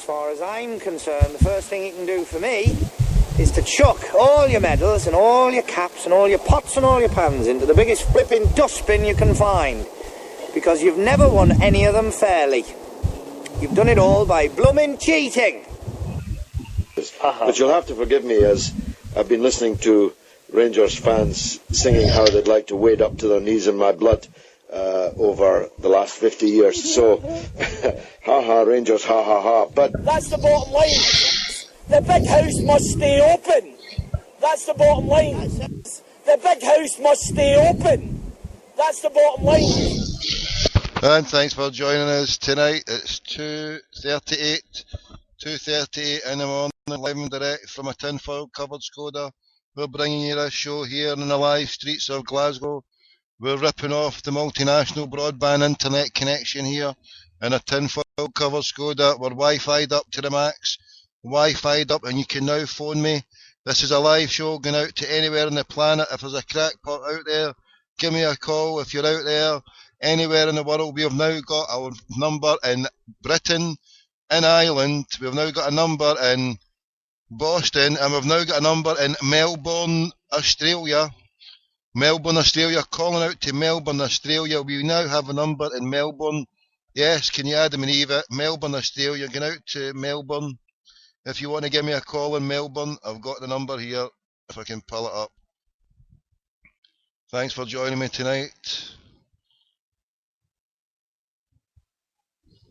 far as I'm concerned, the first thing you can do for me is to chuck all your medals and all your caps and all your pots and all your pans into the biggest flipping dustbin you can find. Because you've never won any of them fairly. You've done it all by blooming cheating. But you'll have to forgive me, as I've been listening to Rangers fans singing how they'd like to wade up to their knees in my blood over the last 50 years. So, ha ha Rangers, ha ha ha. But that's the bottom line. The big house must stay open. That's the bottom line. The big house must stay open. That's the bottom line. And thanks for joining us tonight. It's 2:38 in the morning, live and direct from a tinfoil covered Skoda. We're bringing you this show here in the live streets of Glasgow. We're ripping off the multinational broadband internet connection here in a tinfoil covered Skoda. We're Wi-Fi'd up to the max. Wi-Fi'd up, and you can now phone me. This is a live show going out to anywhere on the planet. If there's a crackpot out there, give me a call. If you're out there anywhere in the world, we have now got our number in Britain, in Ireland, we've now got a number in Boston, and we've now got a number in Melbourne, Australia. Melbourne, Australia, calling out to Melbourne, Australia. We now have a number in Melbourne. Yes, can you Adam and Eva? Melbourne, Australia, going out to Melbourne. If you want to give me a call in Melbourne, I've got the number here, if I can pull it up. Thanks for joining me tonight.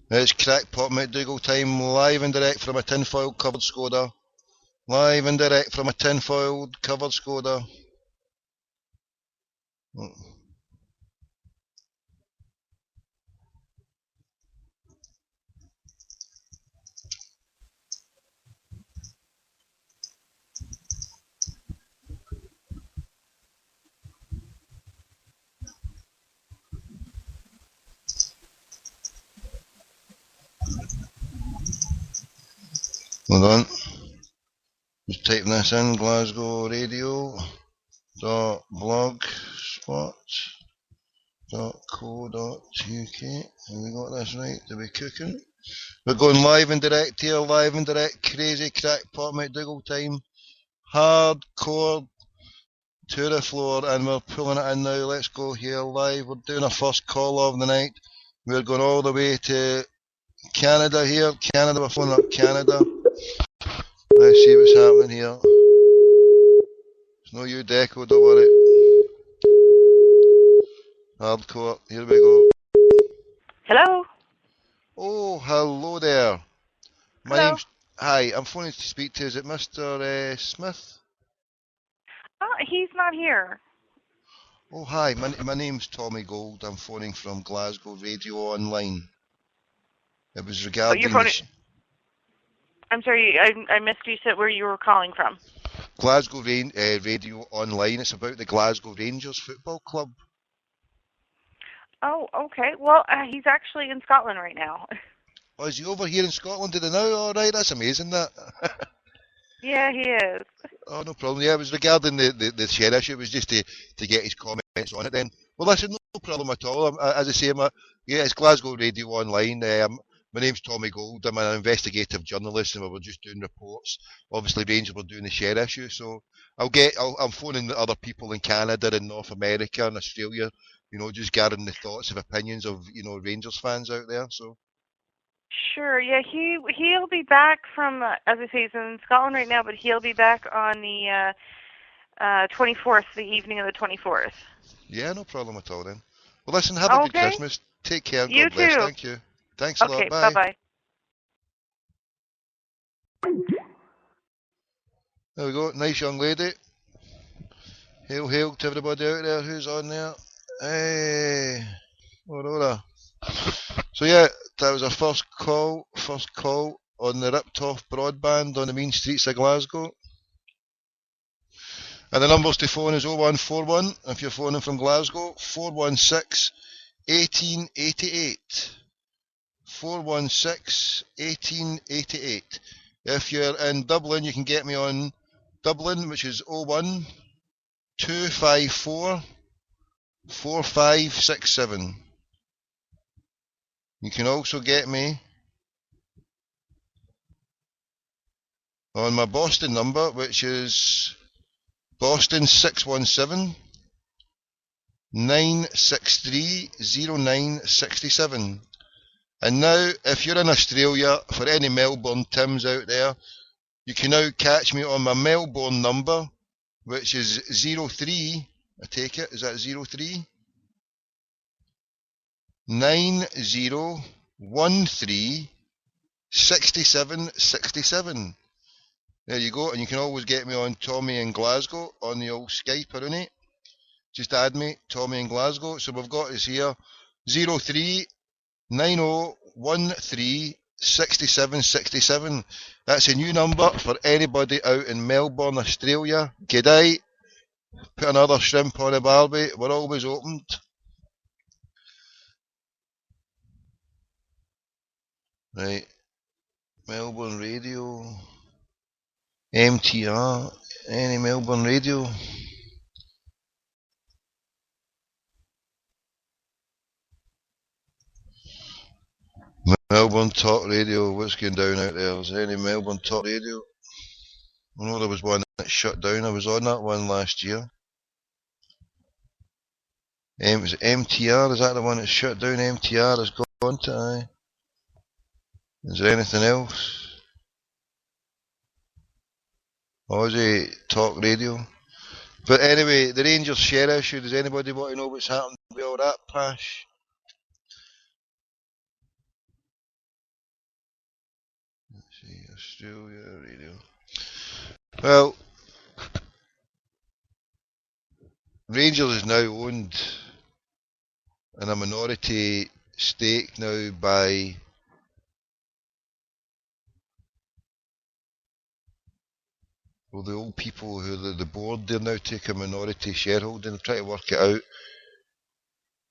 It's Crackpot McDougall time, live and direct from a tinfoil covered Skoda. Live and direct from a tinfoil covered Skoda. Hold on. Just typing this in, Glasgow Radio .blogspot.co.uk. Have we got this right? Are we cooking? We're going live and direct here, live and direct, crazy crackpot McDougall time. Hardcore to the floor, and we're pulling it in now. Let's go here live. We're doing our first call of the night. We're going all the way to Canada here. Canada, we're phoning up Canada. Let's see what's happening here. It's no you, Deco, don't worry. Hardcore, here we go. Hello? Oh, hello there. My Hello. name's... Hi, I'm phoning to speak to, is it Mr. Smith? He's not here. Oh, hi, my name's Tommy Gold. I'm phoning from Glasgow Radio Online. It was regarding... you're phoning... I'm sorry, I missed you said where you were calling from. Glasgow Radio Online. It's about the Glasgow Rangers Football Club. Oh, okay. Well, he's actually in Scotland right now. Oh, is he over here in Scotland today now? All right, that's amazing, that. Yeah, he is. Oh, no problem. Yeah, it was regarding the share issue. It was just to get his comments on it then. Well, listen, no problem at all. As I say, it's Glasgow Radio Online. My name's Tommy Gold. I'm an investigative journalist, and we were just doing reports. Obviously, Rangers were doing the share issue, so I'm phoning the other people in Canada and North America and Australia, just gathering the thoughts and opinions of, Rangers fans out there, so. Sure, yeah, he'll be back from, as I say, he's in Scotland right now, but he'll be back on the 24th, the evening of the 24th. Yeah, no problem at all then. Well, listen, have a good Christmas. Take care, and God bless. Thank you. Thanks a lot. Okay, bye. bye-bye. There we go. Nice young lady. Hail, hail to everybody out there who's on there. Hey. Aurora. So yeah, that was our first call on the ripped off broadband on the mean streets of Glasgow. And the numbers to phone is 0141 if you're phoning from Glasgow, 416 1888. 416 1888. If you're in Dublin, you can get me on Dublin, which is 01 254 4567. You can also get me on my Boston number, which is Boston 617 963 0967. And now, if you're in Australia, for any Melbourne Tims out there, you can now catch me on my Melbourne number, which is 03, I take it, is that 03? 9013 6767. There you go, and you can always get me on Tommy in Glasgow on the old Skype, innit? Just add me, Tommy in Glasgow. So we've got us here 03 9013 6767. That's a new number for anybody out in Melbourne, Australia. G'day. Put another shrimp on a barbie. We're always opened. Right. Melbourne Radio. MTR. Any Melbourne Radio? Melbourne Talk Radio, what's going down out there? Is there any Melbourne Talk Radio? I know there was one that shut down. I was on that one last year. Is it MTR? Is that the one that shut down? MTR has gone to, aye. Is there anything else? Aussie Talk Radio. But anyway, the Rangers share issue. Does anybody want to know what's happened with all that, Pash? Australia Radio. Well, Rangers is now owned in a minority stake now by the old people who are the board. They're now taking minority shareholding and trying to work it out.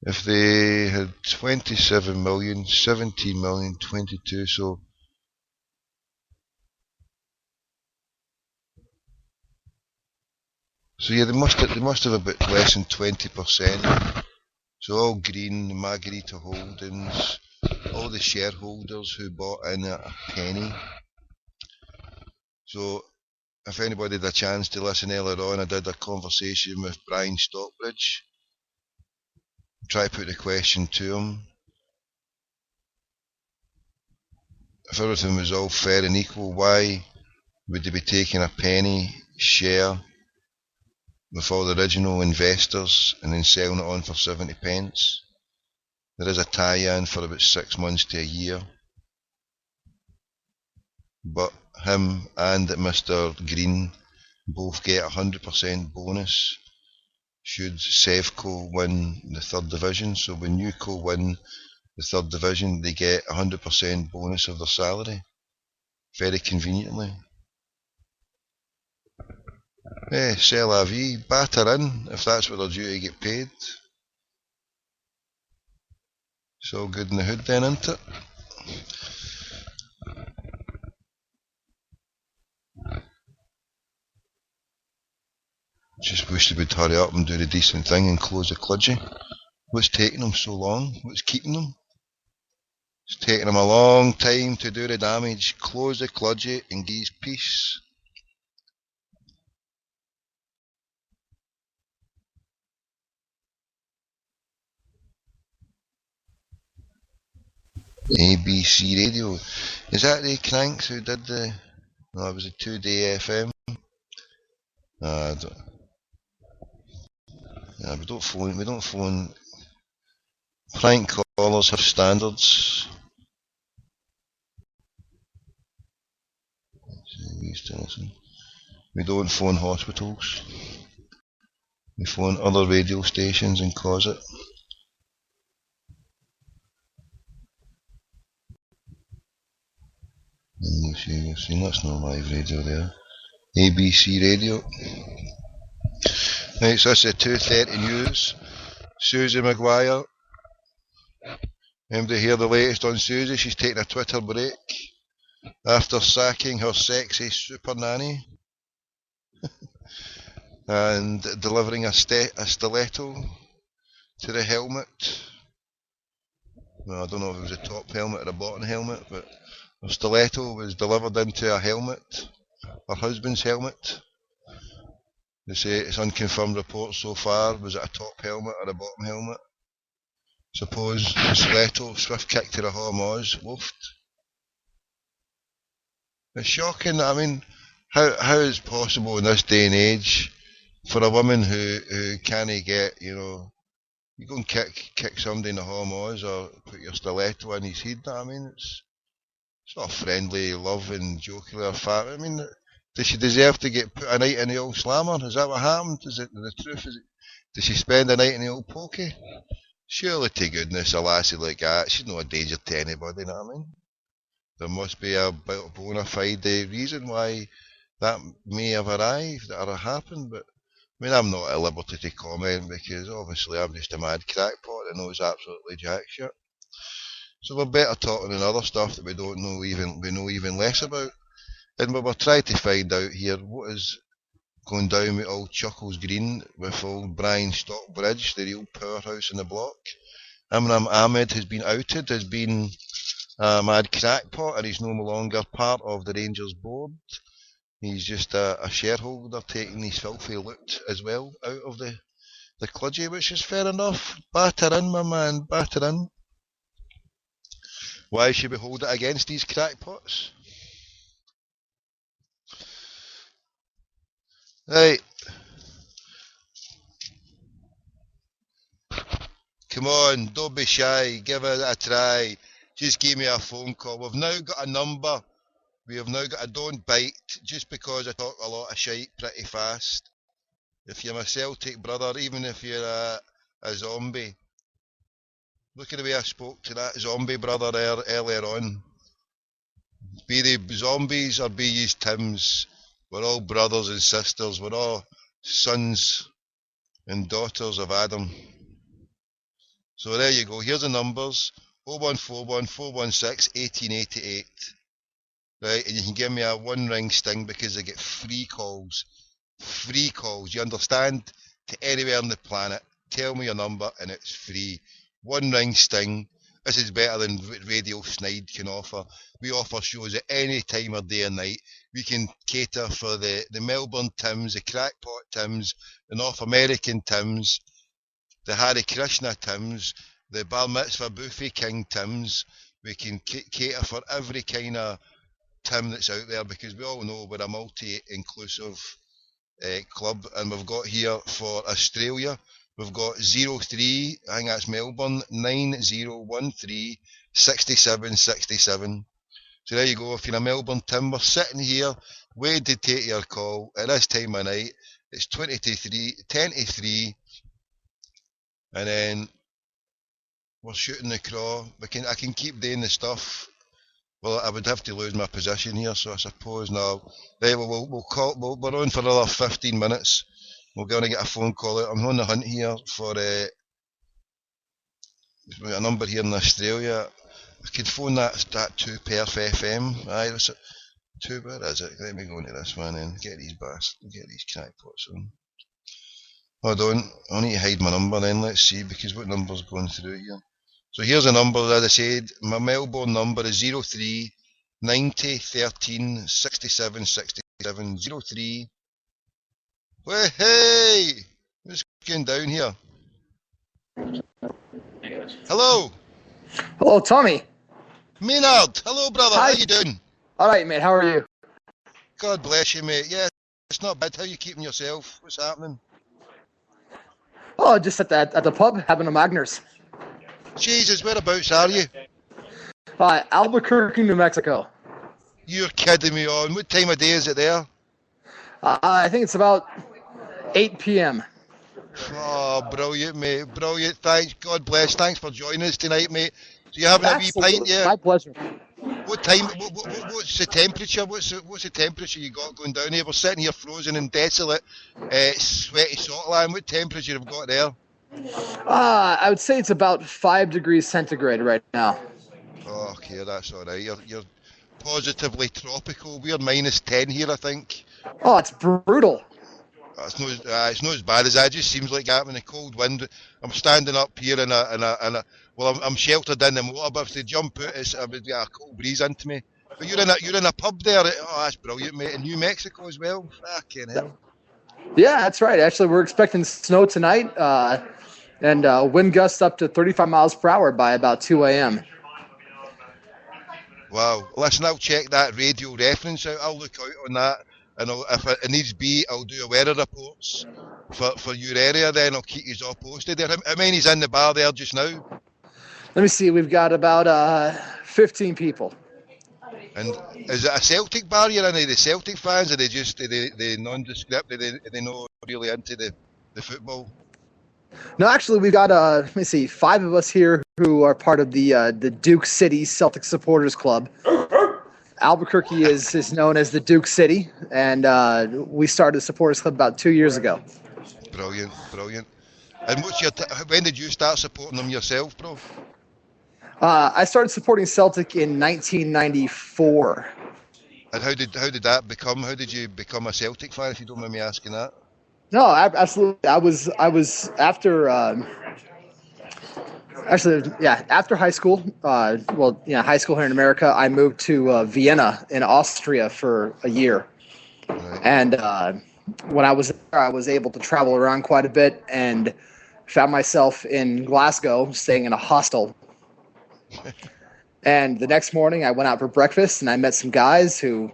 If they had 27 million, 17 million, 22, so yeah, they must have about less than 20%. So all Green, Margarita Holdings, all the shareholders who bought in at a penny. So if anybody had a chance to listen earlier on, I did a conversation with Brian Stockbridge. Try to put the question to him. If everything was all fair and equal, why would they be taking a penny share with all the original investors and then selling it on for 70 pence? There is a tie-in for about 6 months to a year. But him and Mr. Green both get 100% bonus should Sevco win the third division. So when Newco win the third division, they get 100% bonus of their salary. Very conveniently. C'est la vie, batter in, if that's what they're due to get paid. It's all good in the hood then, isn't it? Just wish they would hurry up and do the decent thing and close the kludgy. What's taking them so long? What's keeping them? It's taking them a long time to do the damage. Close the kludgy and give peace. ABC Radio. Is that the Cranks who did the... No, it was a 2-day FM. We don't phone. Prank callers have standards. We don't phone hospitals. We phone other radio stations and cause it. You've seen that's no live radio there. ABC Radio. Right, so that's the 2:30 news. Susie Maguire. Anybody hear the latest on Susie? She's taking a Twitter break after sacking her sexy super nanny and delivering a stiletto to the helmet. Well, I don't know if it was a top helmet or a bottom helmet, but a stiletto was delivered into a helmet. her husband's helmet. They say it's unconfirmed reports so far. Was it a top helmet or a bottom helmet? Suppose Stiletto, swift kick to the Hormoz, woofed. It's shocking. I mean, how is it possible in this day and age for a woman who can't get, you go and kick somebody in the Hormoz or put your stiletto in his head. I mean, it's not a friendly, loving, jocular fact. I mean, does she deserve to get put a night in the old slammer? Is that what happened? Is it the truth? Does she spend a night in the old pokey? Surely to goodness, a lassie like that, she's not a danger to anybody, you know what I mean? There must be a bona fide reason why that may have arrived or happened, but I mean, I'm not at liberty to comment because obviously I'm just a mad crackpot that knows absolutely jack shit. So we're better talking than other stuff that we know even less about. And we were trying to find out here what is going down with old Chuckles Green with old Brian Stockbridge, the real powerhouse in the block. Imran Ahmed has been outed as being a mad crackpot and he's no longer part of the Rangers board. He's just a shareholder taking his filthy loot as well out of the cludgy, which is fair enough. Batter in, my man, batter in. Why should we hold it against these crackpots? Right. Come on, don't be shy, give it a try. Just give me a phone call. We've now got a number. We have now got a don't bite, just because I talk a lot of shite pretty fast. If you're my Celtic brother, even if you're a zombie, look at the way I spoke to that zombie brother earlier on. Be they zombies or be ye Tims, we're all brothers and sisters, we're all sons and daughters of Adam. So there you go, here's the numbers, 0141 416 1888. Right, and you can give me a one ring sting because I get free calls. Free calls, you understand? To anywhere on the planet. Tell me your number and it's free. One ring sting. This is better than Radio Snide can offer. We offer shows at any time of day or night. We can cater for the Melbourne Tims, the Crackpot Tims, the North American Tims, the Hare Krishna Tims, the Bar Mitzvah Buffet King Tims. We can cater for every kind of Tim that's out there because we all know we're a multi-inclusive club, and we've got here for Australia, we've got 03, I think that's Melbourne, 9013 6767. So there you go, if you're a Melbourne Tim, we're sitting here waiting to take your call at this time of night. It's 10 to 3, and then we're shooting the craw. I can keep doing the stuff. Well, I would have to lose my position here, so I suppose now. Right, we're on for another 15 minutes. We're going to get a phone call out. I'm on the hunt here for a number here in Australia. I could phone that 2 Perth FM. Aye, that's it. 2, where is it? Let me go into this one and get these crackpots on. Hold on, I need to hide my number then, let's see, because what number's going through here? So here's a number, as I said, my Melbourne number is 03 90 13 67 67 03. Well, hey! What's going down here? Hello! Hello, Tommy. Maynard! Hello, brother, Hi. how you doing? Alright, mate, how are you? God bless you, mate. Yeah, it's not bad. How you keeping yourself? What's happening? Oh, just at the pub, having a Magners. Jesus, whereabouts are you? Albuquerque, New Mexico. You're kidding me on. What time of day is it there? I think it's about 8 p.m. Oh, brilliant, mate. Brilliant. Thanks. God bless. Thanks for joining us tonight, mate. So you having a wee pint, yeah? My pleasure. What time? What's the temperature? What's the temperature you got going down here? We're sitting here frozen and desolate, sweaty Saltland. What temperature have we got there? I would say it's about 5 degrees centigrade right now. Oh, okay, that's all right. You're positively tropical. We're -10 here, I think. Oh, it's brutal. It's not as bad as that. It just seems like that when the cold wind. I'm standing up here in a well, I'm sheltered in the motor, but if they jump out, I would get a cold breeze into me. But you're in a pub there. Oh, that's brilliant, mate. In New Mexico as well. Fucking hell. Yeah, that's right. Actually, we're expecting snow tonight, and wind gusts up to 35 miles per hour by about 2 a.m. Wow. Listen, I'll check that radio reference out. I'll look out on that, and if it needs be, I'll do a weather reports for your area. Then I'll keep you all posted there. How many's in the bar there just now? Let me see. We've got about 15 people. And is it a Celtic bar you're in? Are they Celtic fans? Are they nondescript? Are they not really into the football? No, actually, we've got let me see, 5 of us here who are part of the Duke City Celtic Supporters Club. Albuquerque is known as the Duke City, and we started the supporters club about 2 years ago. Brilliant. And when did you start supporting them yourself, bro? I started supporting Celtic in 1994. And how did that become? How did you become a Celtic fan, if you don't mind me asking that? No, absolutely. I was after after high school. High school here in America. I moved to Vienna in Austria for a year, Right. and when I was there, I was able to travel around quite a bit and found myself in Glasgow, staying in a hostel. And the next morning, I went out for breakfast, and I met some guys who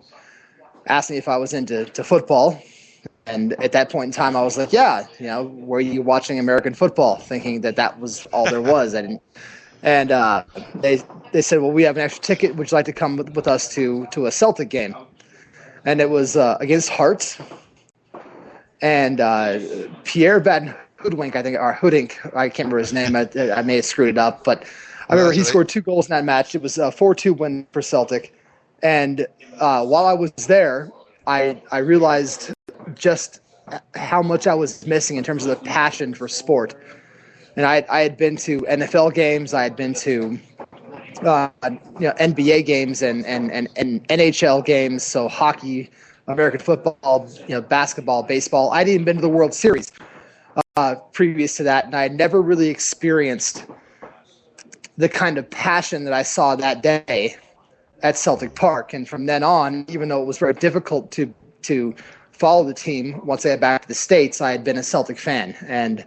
asked me if I was into football. And at that point in time, I was like, yeah, were you watching American football? Thinking that was all there was. And they said, well, we have an extra ticket. Would you like to come with us to a Celtic game? And it was against Hearts. And Pierre Van Hoodwink, I think, or Hoodink, I can't remember his name. I may have screwed it up, but I remember he scored 2 goals in that match. It was a 4-2 win for Celtic. And while I was there, I realized just how much I was missing in terms of the passion for sport. And I had been to NFL games. I had been to NBA games and NHL games, so hockey, American football, basketball, baseball. I'd even been to the World Series previous to that, and I had never really experienced the kind of passion that I saw that day at Celtic Park. And from then on, even though it was very difficult to follow the team once I got back to the States, I had been a Celtic fan. And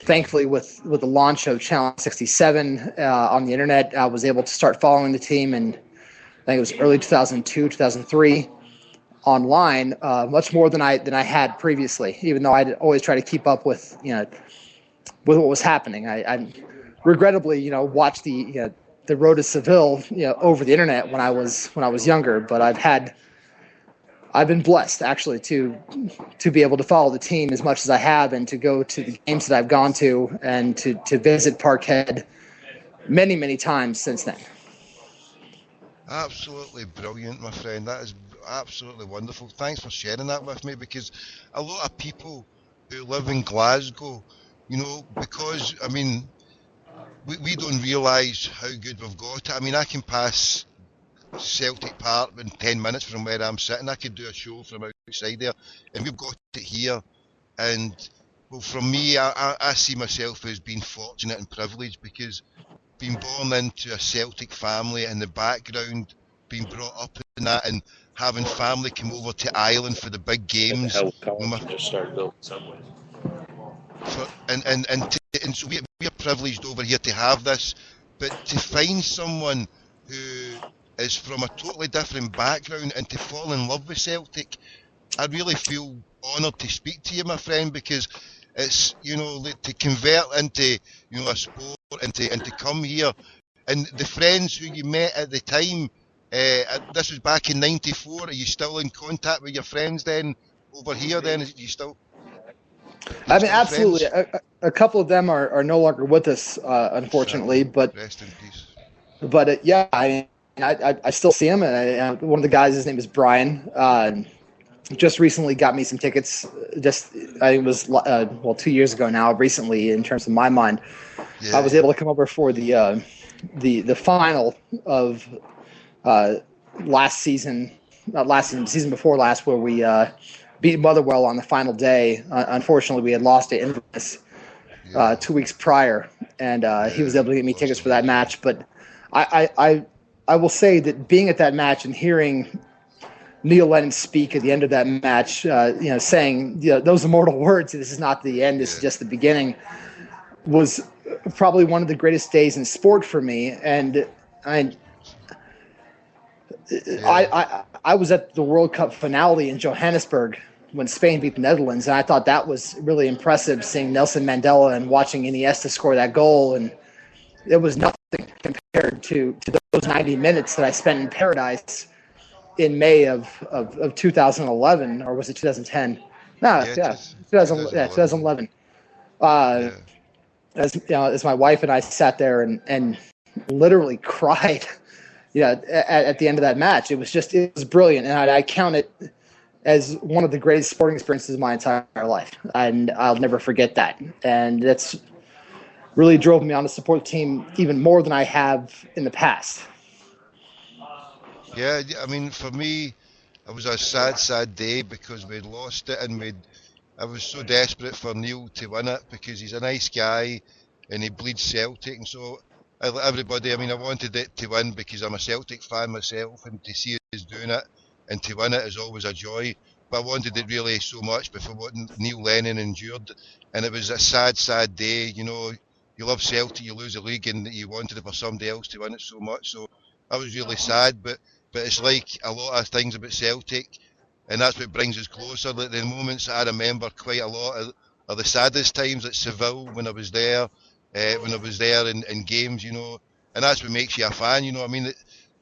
thankfully, with the launch of Channel 67 on the internet, I was able to start following the team. And I think it was early 2002, 2003 online, much more than I had previously, even though I'd always try to keep up with what was happening. I regrettably, watched the Road to Seville, over the internet when I was younger. But I've been blessed actually to be able to follow the team as much as I have, and to go to the games that I've gone to, and to visit Parkhead many, many times since then. Absolutely brilliant, my friend. That is absolutely wonderful. Thanks for sharing that with me, because a lot of people who live in Glasgow, because, we don't realise how good we've got it. I can pass Celtic Park in 10 minutes from where I'm sitting. I could do a show from outside there, and we've got it here. And, well, from me, I see myself as being fortunate and privileged, because being born into a Celtic family in the background, being brought up in that, and having family come over to Ireland for the big games. Just started building subways. And so we're privileged over here to have this, but to find someone who is from a totally different background and to fall in love with Celtic, I really feel honoured to speak to you, my friend, because it's, to convert into, a sport, and to come here, and the friends who you met at the time, this was back in '94. Are you still in contact with your friends then over here? Then, is you still? Absolutely. A couple of them are no longer with us, unfortunately. But rest in peace. But I still see him, and one of the guys, his name is Brian. Just recently got me some tickets. I think it was 2 years ago now. Recently, in terms of my mind, yeah. I was able to come over for the final of last season, not last season, season before last, where we beat Motherwell on the final day. Unfortunately, we had lost to Inverness 2 weeks prior, and he was able to get me tickets for that match. But I I will say that being at that match and hearing Neil Lennon speak at the end of that match, saying those immortal words, "This is not the end, this is just the beginning," was probably one of the greatest days in sport for me. And I was at the World Cup finale in Johannesburg when Spain beat the Netherlands, and I thought that was really impressive, seeing Nelson Mandela and watching Iniesta score that goal. And it was nothing compared to those 90 minutes that I spent in paradise in May of 2011, or was it 2010? No, 2011. As my wife and I sat there and literally cried, at the end of that match. It was brilliant, and I count it as one of the greatest sporting experiences of my entire life, and I'll never forget that. And that's really drove me on to support the team even more than I have in the past. Yeah, I mean, for me, it was a sad day because we'd lost it, and I was so desperate for Neil to win it because he's a nice guy and he bleeds Celtic, and so everybody, I mean, I wanted it to win because I'm a Celtic fan myself, and to see us doing it and to win it is always a joy. But I wanted it really so much before what Neil Lennon endured, and it was a sad day. You love Celtic, you lose the league, and you wanted it for somebody else to win it so much. So I was really sad, but it's like a lot of things about Celtic, and that's what brings us closer. Like the moments I remember quite a lot are the saddest times at Seville when I was there. When I was there in games, and that's what makes you a fan. I mean,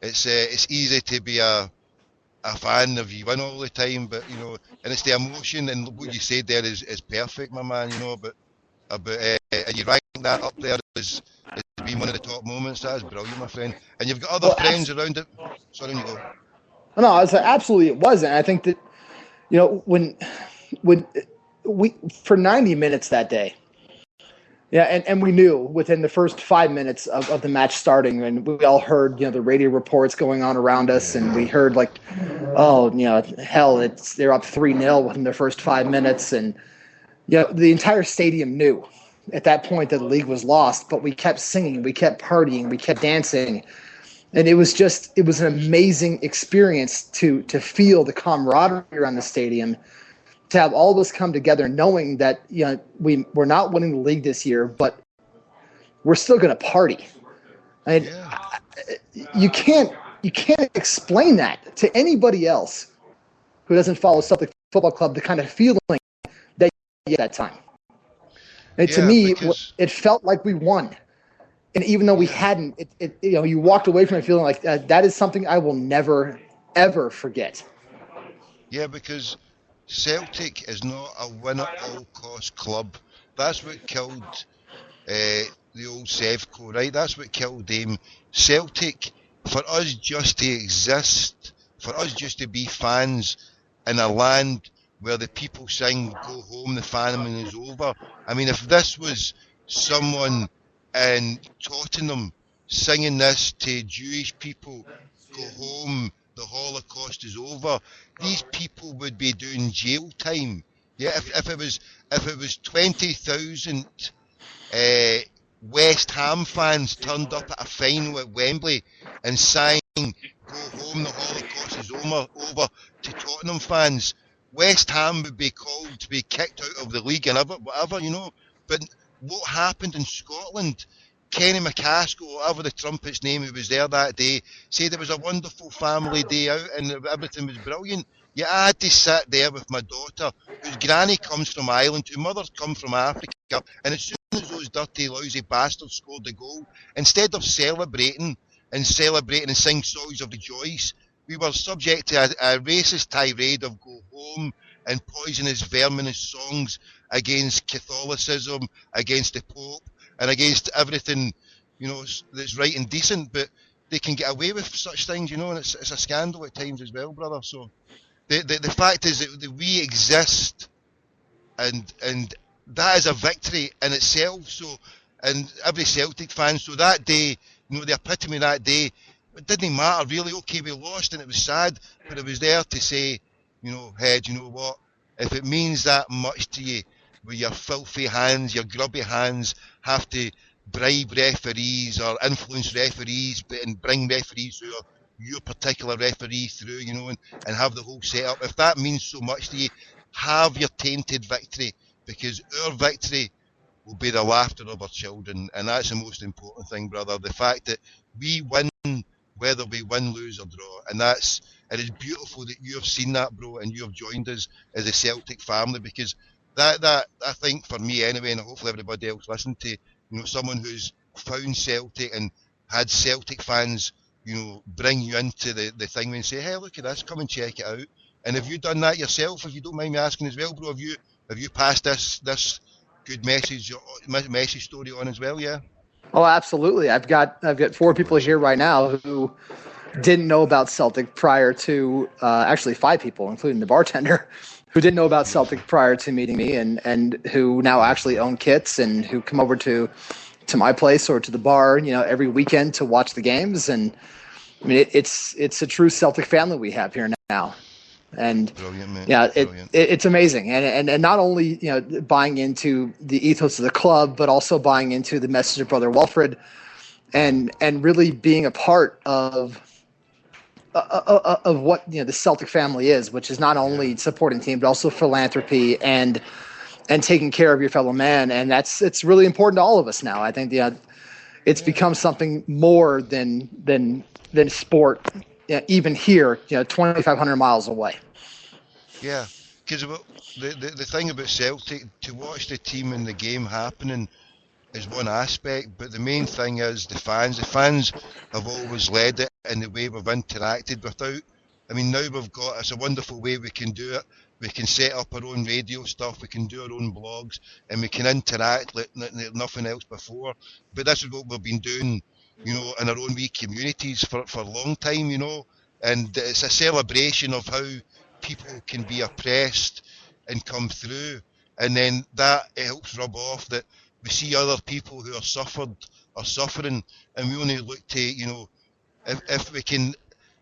it's easy to be a fan if you win all the time, but and it's the emotion, and what you said there is perfect, my man. But and you rank that up there as being one of the top moments. That is brilliant, my friend. And you've got other friends around it. Sorry, you go. No, absolutely it wasn't. I think that when we for 90 minutes that day. Yeah, and we knew within the first 5 minutes of the match starting, and we all heard, the radio reports going on around us, and we heard like, hell, they're up 3-0 within their first 5 minutes, and the entire stadium knew at that point that the league was lost, but we kept singing, we kept partying, we kept dancing, and it was an amazing experience to feel the camaraderie around the stadium. To have all of us come together, knowing that we're not winning the league this year, but we're still going to party. You can't explain that to anybody else who doesn't follow Celtic Football Club. The kind of feeling that you get at that time. And to me, it felt like we won, and even though we hadn't, you walked away from it feeling like that is something I will never ever forget. Yeah, because Celtic is not a win-at-all-cost club. That's what killed the old Sevco, right? That's what killed them. Celtic, for us just to exist, for us just to be fans in a land where the people sing, "Go home, the famine is over." I mean, if this was someone in Tottenham singing this to Jewish people, "Go home, the Holocaust is over," these people would be doing jail time. Yeah, if it was 20,000 West Ham fans turned up at a final at Wembley and sang "Go home, the Holocaust is over" to Tottenham fans, West Ham would be called to be kicked out of the league and whatever. But what happened in Scotland? Kenny McCaskill, whatever the trumpet's name who was there that day, said it was a wonderful family day out and everything was brilliant. Yeah, I had to sit there with my daughter, whose granny comes from Ireland, whose mother's come from Africa, and as soon as those dirty, lousy bastards scored the goal, instead of celebrating and sing songs of the joys, we were subject to a racist tirade of "Go home" and poisonous, verminous songs against Catholicism, against the Pope, and against everything, that's right and decent. But they can get away with such things, and it's a scandal at times as well, brother. So the fact is that we exist, and that is a victory in itself. So, and every Celtic fan, so that day, the epitome of that day, it didn't matter really. Okay, we lost and it was sad, but it was there to say, Head, you know what? If it means that much to you, with your filthy hands, your grubby hands, have to bribe referees or influence referees, and bring referees who are your particular referee through, and have the whole setup. If that means so much to you, have your tainted victory, because our victory will be the laughter of our children, and that's the most important thing, brother. The fact that we win, whether we win, lose or draw, and it is beautiful that you have seen that, bro, and you have joined us as a Celtic family, because that I think for me anyway, and hopefully everybody else listening to, someone who's found Celtic and had Celtic fans, bring you into the thing and say, hey, look at this, come and check it out. And have you done that yourself, if you don't mind me asking as well, bro? Have you passed this good message story on as well? Yeah. Oh, absolutely. I've got 4 people here right now who didn't know about Celtic prior to actually 5 people, including the bartender, who didn't know about Celtic prior to meeting me, and who now actually own kits and who come over to my place or to the bar, every weekend to watch the games. And I mean, it's a true Celtic family we have here now. And brilliant, mate. Yeah, Brilliant. It's amazing, and not only buying into the ethos of the club, but also buying into the message of Brother Wilfred, and really being a part of what the Celtic family is, which is not only supporting team but also philanthropy and taking care of your fellow man, and it's really important to all of us now. I think it's become something more than sport. Even here, 2,500 miles away. Yeah, because the thing about Celtic, to watch the team and the game happening is one aspect, but the main thing is the fans. The fans have always led it in the way we've interacted without. I mean, now it's a wonderful way we can do it. We can set up our own radio stuff, we can do our own blogs, and we can interact like nothing else before. But this is what we've been doing, in our own wee communities for a long time, and it's a celebration of how people can be oppressed and come through, and then that helps rub off that we see other people who are suffering, and we only look to, if we can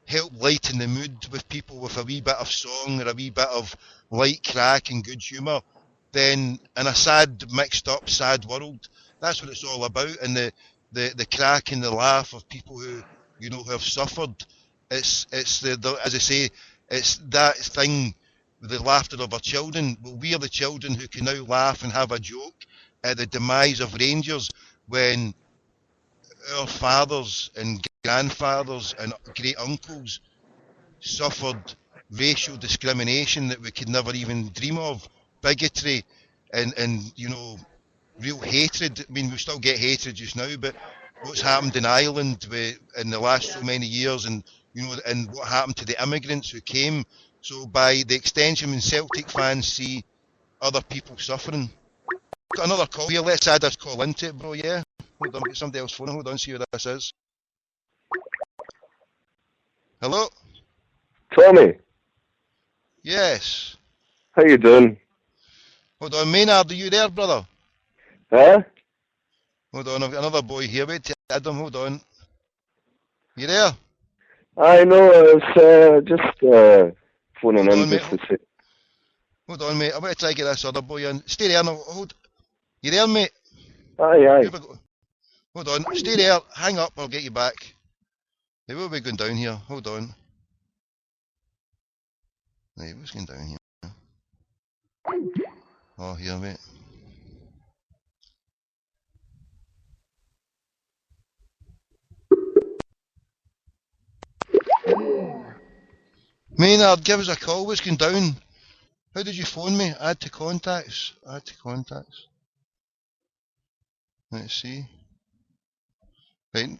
help lighten the mood with people with a wee bit of song or a wee bit of light crack and good humour, then in a mixed up sad world, that's what it's all about. And the crack and the laugh of people who who have suffered, it's the as I say, it's that thing, the laughter of our children. Well, we are the children who can now laugh and have a joke at the demise of Rangers, when our fathers and grandfathers and great uncles suffered racial discrimination that we could never even dream of, bigotry and real hatred. I mean, we still get hatred just now, but what's happened in Ireland in the last so many years, and and what happened to the immigrants who came. So by the extension, when Celtic fans see other people suffering. Got another call here. Let's add this call into it, bro. Yeah. Hold on, get somebody else phoning. Hold on, see who this is. Hello? Tommy. Yes. How you doing? Hold on, Maynard, are you there, brother? Huh? Hold on, I've got another boy here. Wait, Adam, hold on. You there? I know, it's just phoning in just to say. Hold on, mate. I'm going to try to get this other boy in. Stay there now. You there, mate? Aye. Hold on. Stay there. Hang up. I'll get you back. Hey, we'll be going down here. Hold on. Hey, what's going down here? Oh, here, mate. Maynard, give us a call. What's going down? How did you phone me? Add to contacts. Let's see. Right.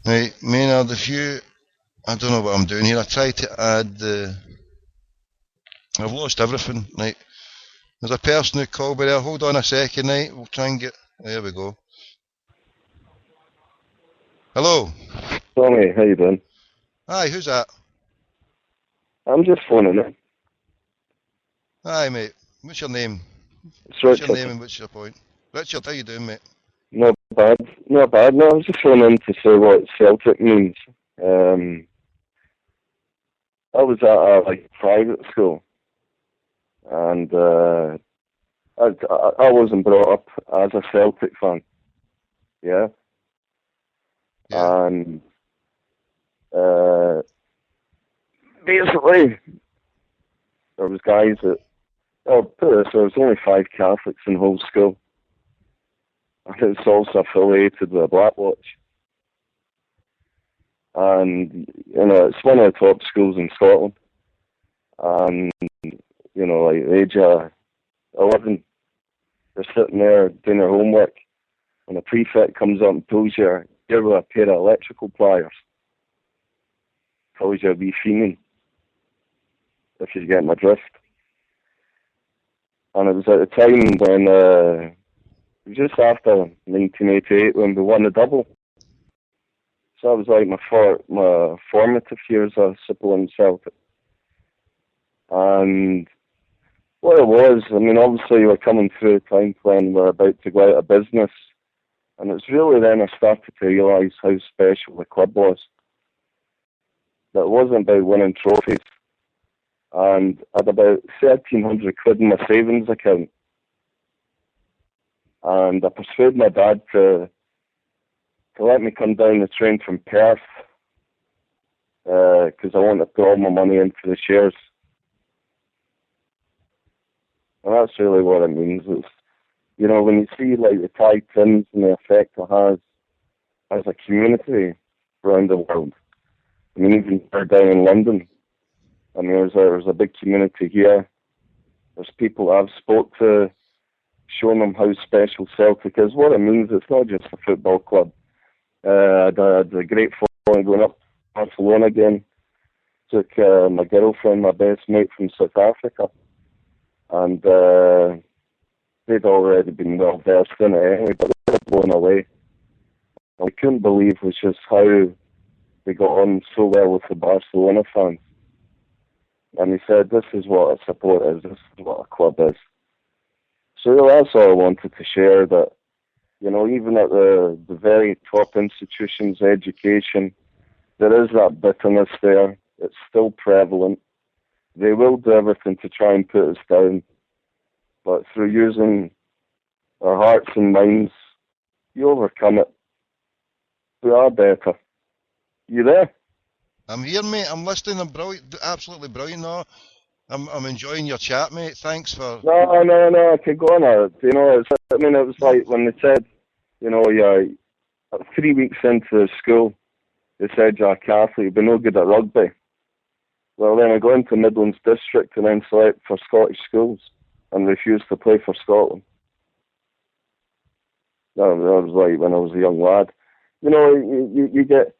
Right, Maynard, I don't know what I'm doing here. I tried to add I've lost everything. Right. There's a person who called me there. Hold on a second, right? We'll try and get. There we go. Hello. Tommy, how you doing? Hi, who's that? I'm just phoning in. Hi, mate. What's your name? It's What's Richard. your name and what's your point? Richard, how you doing, mate? Not bad. No, I was just phoning in to say what Celtic means. I was at a private school, and I wasn't brought up as a Celtic fan. Yeah. And basically, there was guys that, put this, there was only 5 Catholics in the whole school. And it was also affiliated with a Black Watch. And, it's one of the top schools in Scotland. And, like the age of 11, they're sitting there doing their homework, and a prefect comes up and pulls your ear with a pair of electrical pliers. Tells you a wee fiending, if you get my drift. And it was at the time when, it was just after 1988 when we won the double. So that was like my formative years of supporting Celtic. And what it was, obviously you were coming through a time when we were about to go out of business. And it's really then I started to realise how special the club was. That it wasn't about winning trophies. And I had about 1,300 quid in my savings account. And I persuaded my dad to let me come down the train from Perth, because I wanted to put all my money into the shares. And that's really what it means. It's, when you see like the Titans and the effect it has as a community around the world. Even down in London, there's a big community here. There's people I've spoke to, showing them how special Celtic is. What it means, it's not just a football club. I had a great following going up to Barcelona again. Took my girlfriend, my best mate from South Africa, and they'd already been well versed in it anyway, but they were blown away. I couldn't believe was just how they got on so well with the Barcelona fans. And he said, this is what a support is, this is what a club is. So that's all I wanted to share, that, even at the very top institutions, education, there is that bitterness there. It's still prevalent. They will do everything to try and put us down. But through using our hearts and minds, you overcome it. We are better. You there? I'm here, mate. I'm listening. I'm brilliant, absolutely brilliant. No, I'm enjoying your chat, mate. Thanks for. No. I could go on. It was like when they said, you're 3 weeks into the school, they said you're a Catholic, you'd be no good at rugby. Well, then I go into Midlands District and then select for Scottish schools and refused to play for Scotland. That was like when I was a young lad. You get.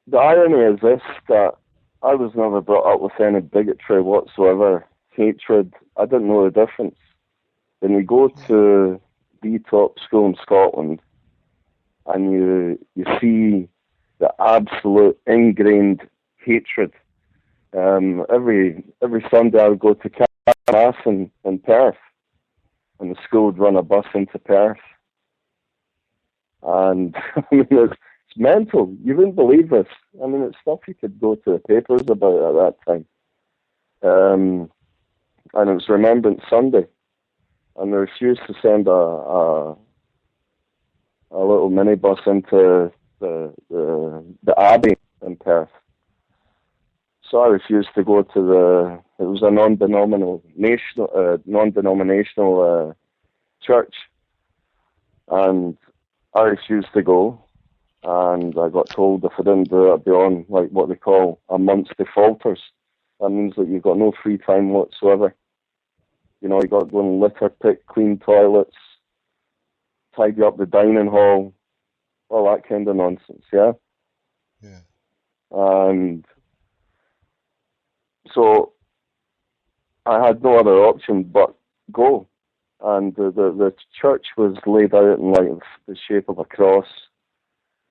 The irony is this, that I was never brought up with any bigotry whatsoever, hatred. I didn't know the difference. When you go to the top school in Scotland and you see the absolute ingrained hatred. Every Sunday I would go to Mass in Perth, and the school would run a bus into Perth. And it's mental. You wouldn't believe this. It's stuff you could go to the papers about at that time. And it was Remembrance Sunday, and they refused to send a little minibus into the Abbey in Perth. So I refused to go to it was a non-denominational church, and I refused to go, and I got told if I didn't do it, I'd be on like what they call a month's defaulters. That means that you've got no free time whatsoever. You got to go and litter pick, clean toilets, tidy up the dining hall, all that kind of nonsense, yeah? Yeah. And so I had no other option but go. And the church was laid out in like the shape of a cross,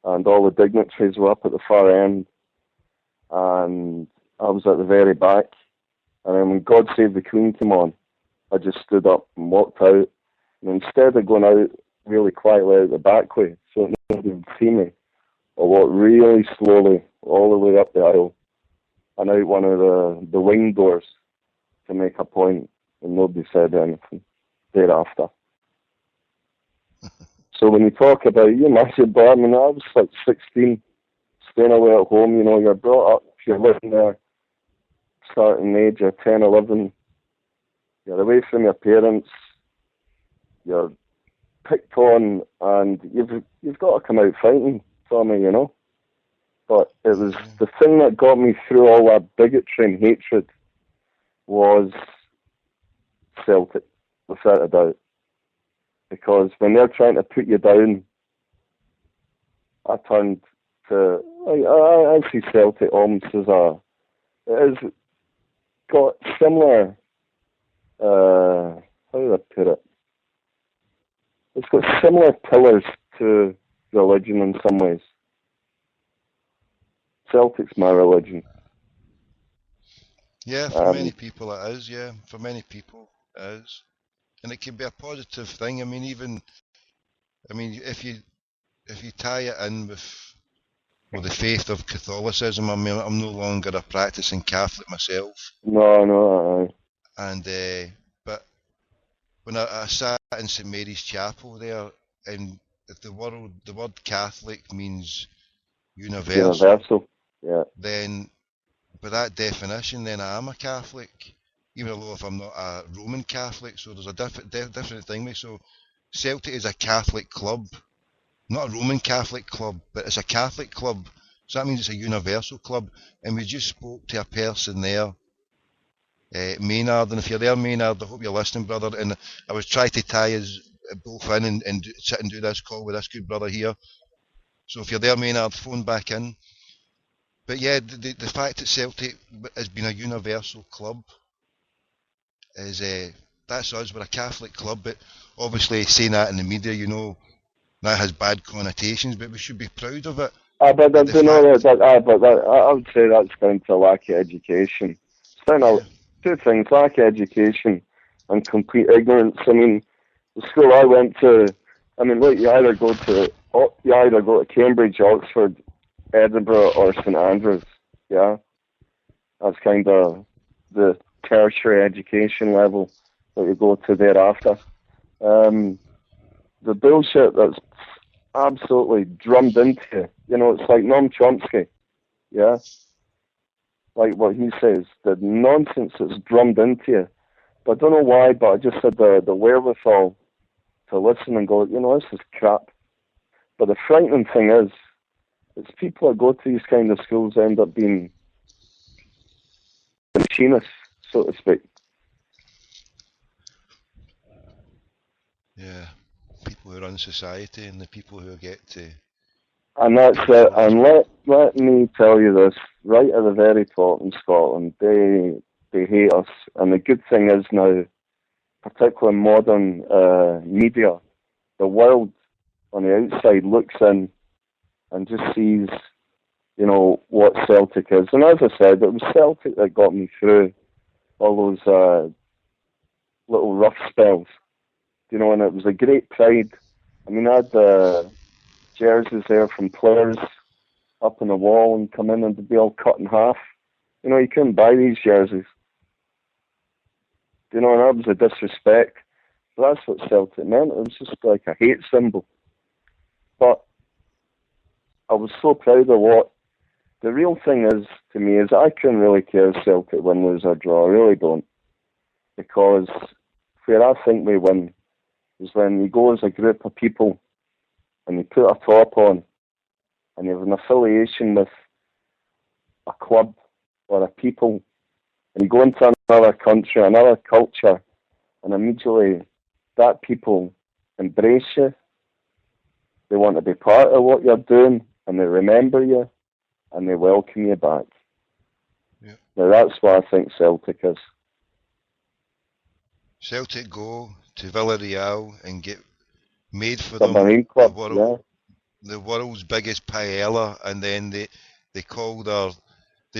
and all the dignitaries were up at the far end, and I was at the very back. And then when God Save the Queen came on, I just stood up and walked out. And instead of going out really quietly out the back way so that nobody would see me, I walked really slowly all the way up the aisle and out one of the wing doors to make a point, and nobody said anything thereafter. So when you talk about, you imagine, but I mean, I was like 16, staying away at home, you know, you're brought up, if you're living there, starting age of 10, 11, you're away from your parents, you're picked on, and you've got to come out fighting for me, you know. But it was the thing that got me through all that bigotry and hatred was Celtic, without a doubt. Because when they're trying to put you down, I turned to, I see Celtic almost as it has got similar, how do I put it? It's got similar pillars to religion in some ways. Celtic's my religion. Yeah, for many people it is, yeah. For many people it is. And it can be a positive thing. I mean, if you tie it in with the faith of Catholicism, I mean, I'm no longer a practicing Catholic myself. No. And but when I sat in St Mary's Chapel there, and the word Catholic means universal. Yeah. Then, by that definition, then I am a Catholic, even though if I'm not a Roman Catholic. So there's a different thing. So Celtic is a Catholic club, not a Roman Catholic club, but it's a Catholic club. So that means it's a universal club. And we just spoke to a person there, Maynard, and if you're there, Maynard, I hope you're listening, brother. And I was trying to tie us both in and sit and do this call with this good brother here. So if you're there, Maynard, phone back in. But yeah, the fact that Celtic has been a universal club is that's us. We're a Catholic club, but obviously saying that in the media, you know, that has bad connotations. But we should be proud of it. But I would say that's down to lack of education. It's down to two things: lack of education and complete ignorance. I mean, the school I went to, I mean, look, you either go to Cambridge, Oxford, Edinburgh, or St Andrews. Yeah, that's kind of the tertiary education level that you go to thereafter. The bullshit that's absolutely drummed into you. You know, it's like Noam Chomsky, yeah? Like what he says, the nonsense that's drummed into you. But I don't know why, but I just had the wherewithal to listen and go, you know, this is crap. But the frightening thing is, it's people that go to these kind of schools end up being machinists, so to speak. Yeah, people who run society and the people who get to... And that's it. And let me tell you this, right at the very top in Scotland, they hate us. And the good thing is now, particularly modern media, the world on the outside looks in and just sees, you know, what Celtic is. And as I said, it was Celtic that got me through all those little rough spells. You know, and it was a great pride. I mean, I had jerseys there from players up on the wall and come in and they'd be all cut in half. You know, you couldn't buy these jerseys. You know, and that was a disrespect. But that's what Celtic meant. It was just like a hate symbol. But I was so proud of what the real thing is to me is I couldn't really care if Celtic win, lose or draw. I really don't. Because where I think we win is when you go as a group of people and you put a top on and you have an affiliation with a club or a people and you go into another country, another culture, and immediately that people embrace you. They want to be part of what you're doing and they remember you and they welcome you back. Yeah. Now that's what I think Celtic is. Celtic go to Villarreal and get made for the them Marine Club, the world's biggest paella, and then they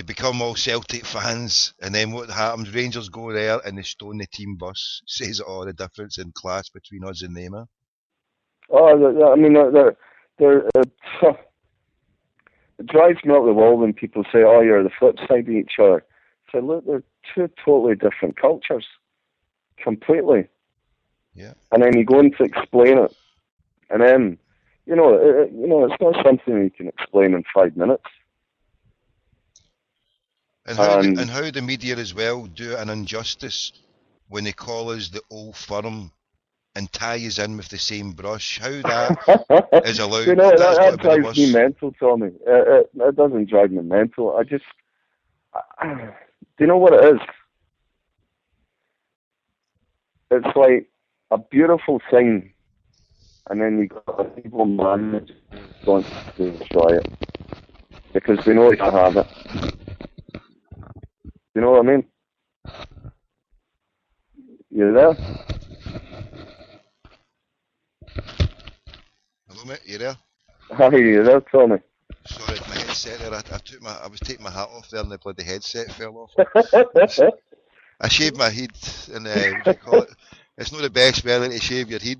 become all Celtic fans, and then what happens? Rangers go there and they stone the team bus. Says all the difference in class between us and them. Oh, I mean, they're It drives me up the wall when people say, "Oh, you're the flip side of each other." So look, they're two totally different cultures, completely. Yeah. And then you go in to explain it, and then it's not something you can explain in 5 minutes. And how the media as well do an injustice when they call us the old firm and tie us in with the same brush. How that is allowed. That drives me mental, Tommy. It doesn't drive me mental. Do you know what it is? It's like a beautiful thing, and then you got a evil man that just wants to destroy it because they know they can have it. You know what I mean? You there? Hello, mate. You there? Hi, you there, Tommy? Sorry, my headset there. I was taking my hat off there, and the bloody headset fell off. I shaved my head, and what do you call it? It's not the best weather to shave your head,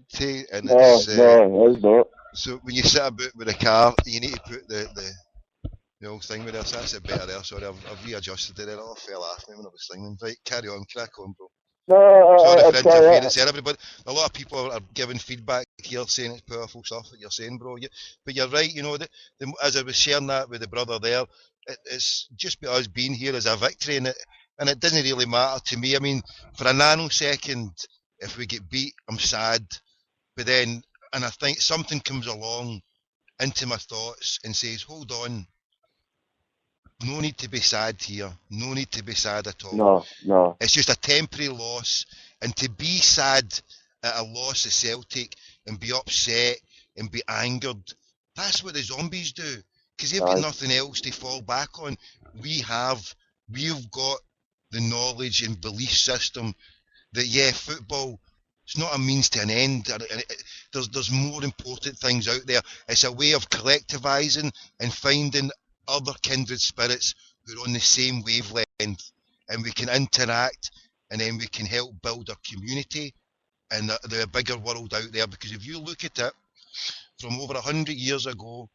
and it's no, it's not. So when you sit about with a car, you need to put the old thing with there. So that's a better there. Sorry, I've readjusted it. It all fell off me when I was singing. Right, carry on, crack on, bro. Sorry for interference there, everybody. A lot of people are giving feedback here saying it's powerful stuff that you're saying, bro. But you're right, as I was sharing that with the brother there, it's just us being here is a victory, and it doesn't really matter to me. I mean, for a nanosecond, if we get beat, I'm sad. But then, and I think something comes along into my thoughts and says, hold on, no need to be sad here. No need to be sad at all. No. It's just a temporary loss. And to be sad at a loss of Celtic and be upset and be angered, that's what the zombies do. Because they've got nothing else to fall back on. We've got the knowledge and belief system that, football, it's not a means to an end. There's more important things out there. It's a way of collectivising and finding other kindred spirits who are on the same wavelength, and we can interact, and then we can help build a community and the bigger world out there. Because if you look at it from over 100 years ago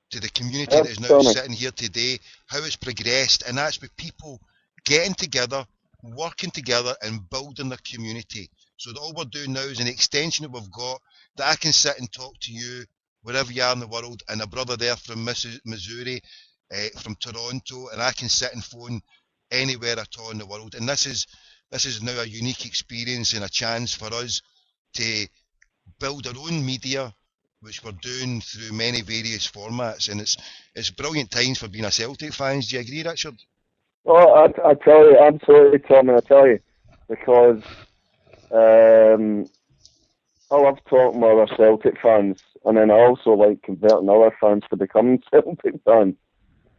to the community that is now sitting here today, how it's progressed, and that's with people getting together, working together, and building their community. So that all we're doing now is an extension that we've got, that I can sit and talk to you wherever you are in the world, and a brother there from Missouri, from Toronto, and I can sit and phone anywhere at all in the world. And this is now a unique experience and a chance for us to build our own media, which we're doing through many various formats, and it's brilliant times for being a Celtic fans. Do you agree, Richard? Oh, I tell you, absolutely, Tommy. I tell you, because I love talking with other Celtic fans, and then I also like converting other fans to become Celtic fans.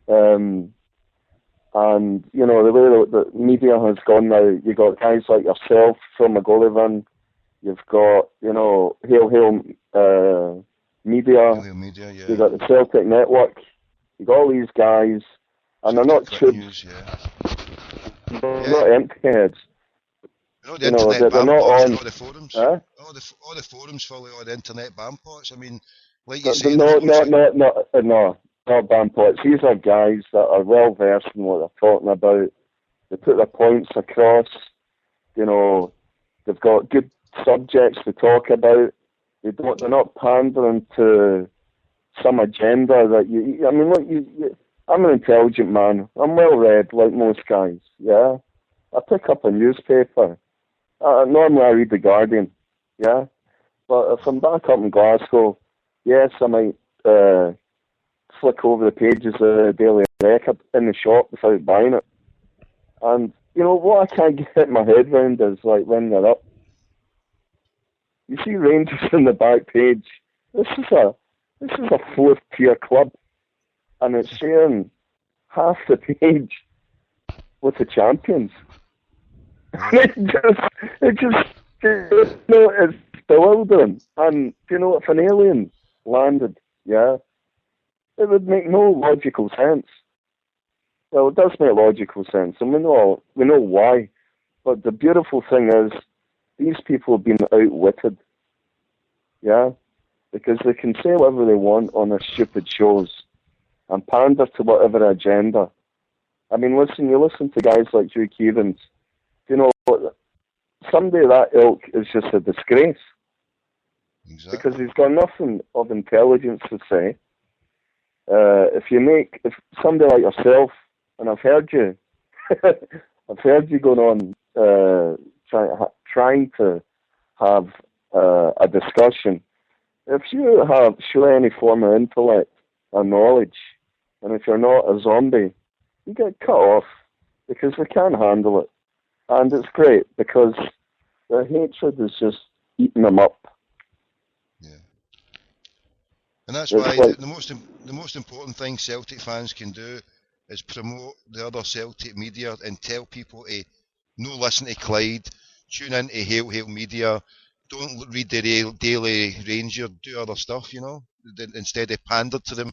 And the way that the media has gone now, you've got guys like yourself from McGollivan, you've got Hail Media, yeah. You've got the Celtic Network, you've got all these guys, and they're not troops. They're not empty heads. The internet they're not on all the forums. Huh? All the forums full of all the internet Bampots. I mean, like you say, no, not Bampots. These are guys that are well versed in what they're talking about. They put their points across. They've got good subjects to talk about. They're not pandering to some agenda that you. I mean, look, I'm an intelligent man. I'm well read, like most guys. Yeah, I pick up a newspaper. Normally I read the Guardian. Yeah, but if I'm back up in Glasgow, yes, I might flick over the pages of the Daily Record in the shop without buying it. And what I can't get my head around is like when they're up. You see Rangers in the back page. This is a fourth tier club, and it's sharing half the page with the champions. It's bewildering. And if an alien landed, yeah, it would make no logical sense. Well, it does make logical sense, and we know why. But the beautiful thing is, these people have been outwitted. Yeah, because they can say whatever they want on their stupid shows, and pander to whatever agenda. I mean, listen, you listen to guys like Hugh Keevans, you know, somebody of that ilk is just a disgrace. Exactly. Because he's got nothing of intelligence to say. If somebody like yourself, and I've heard you, I've heard you going on trying to have a discussion. If you show any form of intellect or knowledge, and if you're not a zombie, you get cut off because they can't handle it. And it's great because the hatred is just eating them up. Yeah. And that's why the most important thing Celtic fans can do is promote the other Celtic media and tell people to no listen to Clyde, tune into Hail Media, don't read the Daily Ranger, do other stuff, you know, instead of pander to them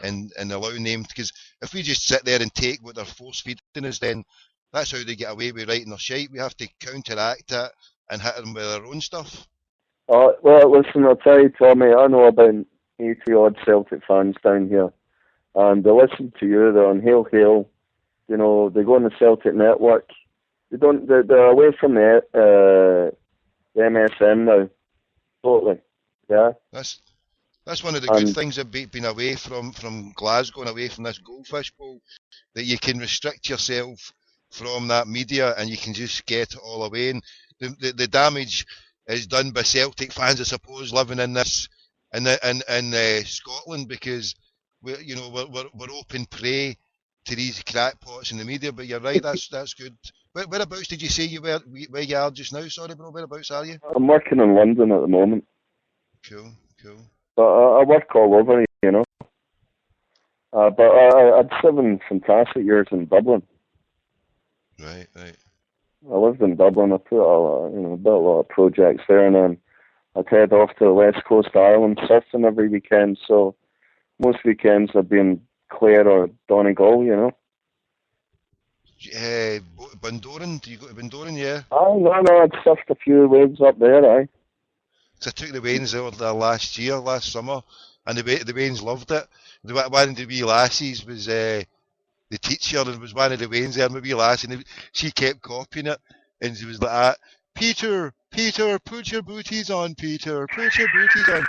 and allowing them, because if we just sit there and take what they're force feeding us, then that's how they get away with writing their shite. We have to counteract that and hit them with our own stuff. Well, listen, I'll tell you, Tommy, I know about 80 odd Celtic fans down here, and they listen to you. They're on Hail, you know, they go on the Celtic network. They're away from the MSN now, totally. Yeah. That's one of the good things of being away from Glasgow and away from this goldfish bowl, that you can restrict yourself from that media and you can just get it all away. And the damage is done by Celtic fans, I suppose, living in this in Scotland, because we're open prey to these crackpots in the media. But you're right, that's good. Whereabouts did you say you were? Where you are just now? Sorry, bro. Whereabouts are you? I'm working in London at the moment. Cool. But I work all over, you know. But I had 7 fantastic years in Dublin. Right. I lived in Dublin. I put built a lot of projects there, and then I'd head off to the West Coast of Ireland surfing every weekend. So most weekends I'd be in Clare or Donegal, you know. Bundoran? Do you go to Bundoran? Yeah. Oh no, I'd surfed a few waves up there, aye. So I took the Waynes over there last summer, and the Waynes loved it. One of the wee lassies was the teacher, and was one of the Waynes there, my wee lassie, and she kept copying it, and she was like, Peter, put your booties on, Peter, put your booties on.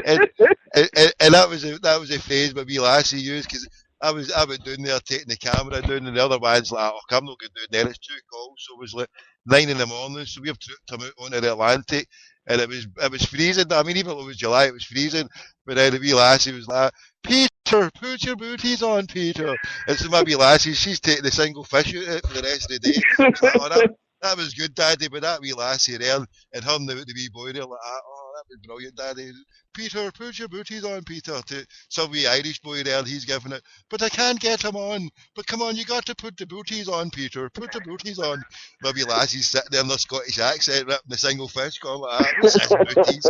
and that was a phrase my wee lassie used, because I was down there taking the camera down, and the other one's like, I'm not going to do that, it's too cold. So it was like 9 in the morning, so we've come out onto the Atlantic, and it was freezing. I mean, even though it was July, it was freezing. But then the wee lassie was like, Peter, put your booties on, Peter. And so my wee lassie, she's taking the single fish out for the rest of the day. Like, oh, that was good, Daddy. But that wee lassie there, and her and the wee boy there, like, oh, that was brilliant, Daddy. Peter, put your booties on, Peter. To some wee Irish boy there, he's giving it. But I can't get him on. But come on, you got to put the booties on, Peter. Put the booties on. My wee lassie's sitting there in their Scottish accent, ripping the single fish, going like, what's this, booties?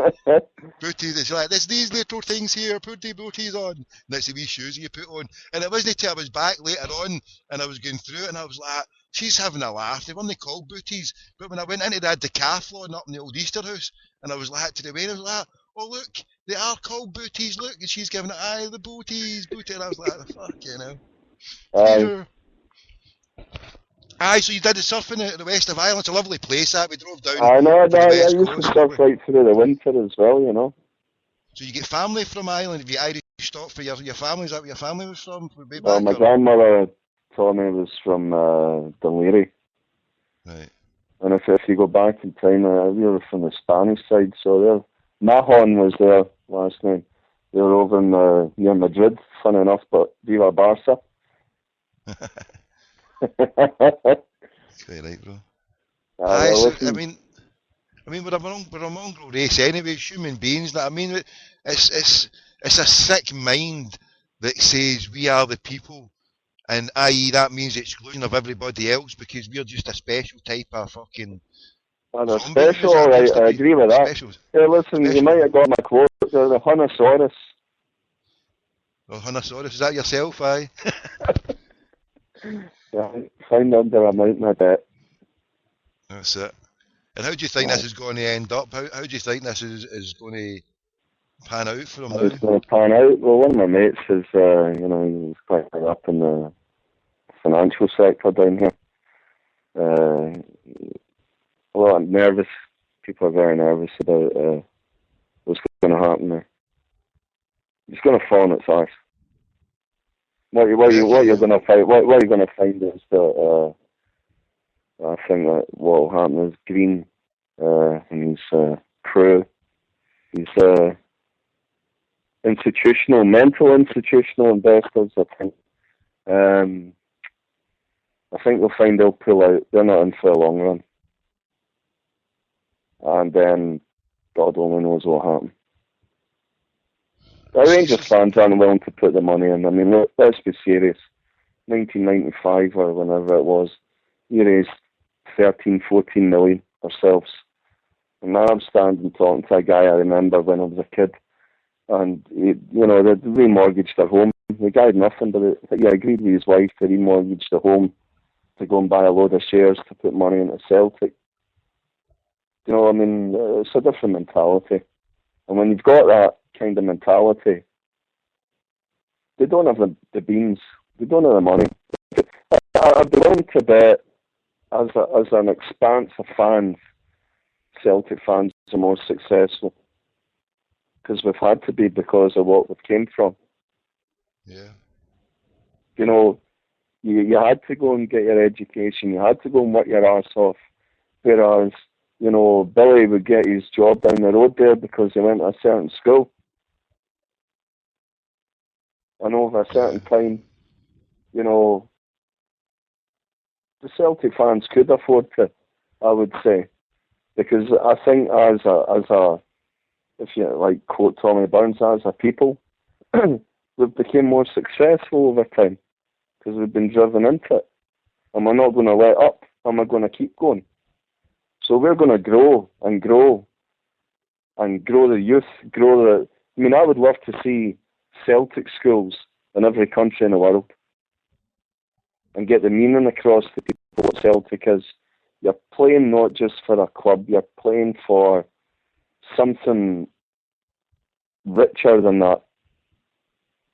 Booties. It's like, there's these little things here, put the booties on. And that's the wee shoes you put on. And it wasn't until I was back later on, and I was going through it, and I was like, she's having a laugh. They weren't called booties. But when I went into that decathlon up in the old Easter house, and I was like to the way, I was like, oh look, they are called booties, look. And she's giving it, the booties. And I was like, fuck, you know. Peter. Aye, so you did the surfing at the west of Ireland. It's a lovely place, that. We drove down. I know, I used to surf right through the winter as well, you know. So you get family from Ireland? Have you Irish stock for your family? Is that where your family was from? Well, my grandmother told me was from Dunleary. Right. And if you go back in time, we were from the Spanish side, so Mahon was there last night. They were over in near Madrid, fun enough, but Viva Barca. That's quite right, bro. I mean, we're a mongrel race anyway, human beings. That I mean, it's a sick mind that says we are the people, and i.e. that means exclusion of everybody else because we're just a special type of fucking. They're special, alright, I agree with that. Hey, listen, you might have got my quote. They're the Hunnosaurus. The Hunnosaurus, is that yourself, aye? Yeah, find under a mountain, I bet. That's it. And how do you think this is going to end up? How do you think this is going to pan out for him how it's now? going to pan out. Well, one of my mates is, he was quite high up in the financial sector down here. A lot of nervous. People are very nervous about what's going to happen there. It's going to fall on its arse. What you're going to find? What you're going to find is that I think that what will happen is Green and his crew, his mental institutional investors. I think they'll find they'll pull out. They're not in for a long run, and then God only knows what will happen. The Rangers fans aren't willing to put the money in. I mean, let's be serious. 1995 or whenever it was, we raised 13, 14 million ourselves. And now I'm standing talking to a guy I remember when I was a kid, and they remortgaged their home. The guy had nothing, but he agreed with his wife to remortgage the home to go and buy a load of shares to put money into Celtic. It's a different mentality. And when you've got that kind of mentality, they don't have the beans, they don't have the money. I'd be willing to bet, as an expanse of fans, Celtic fans are more successful. Because we've had to be because of what we came from. Yeah. You had to go and get your education, you had to go and work your arse off. Whereas, Billy would get his job down the road there because he went to a certain school. And over a certain time, the Celtic fans could afford to, I would say. Because I think as a if you like quote Tommy Burns, as a people, we've become more successful over time because we've been driven into it. And we're not going to let up, and we're going to keep going. So we're going to grow and grow and grow the youth, I would love to see Celtic schools in every country in the world and get the meaning across to people what Celtic is. You're playing not just for a club, you're playing for something richer than that.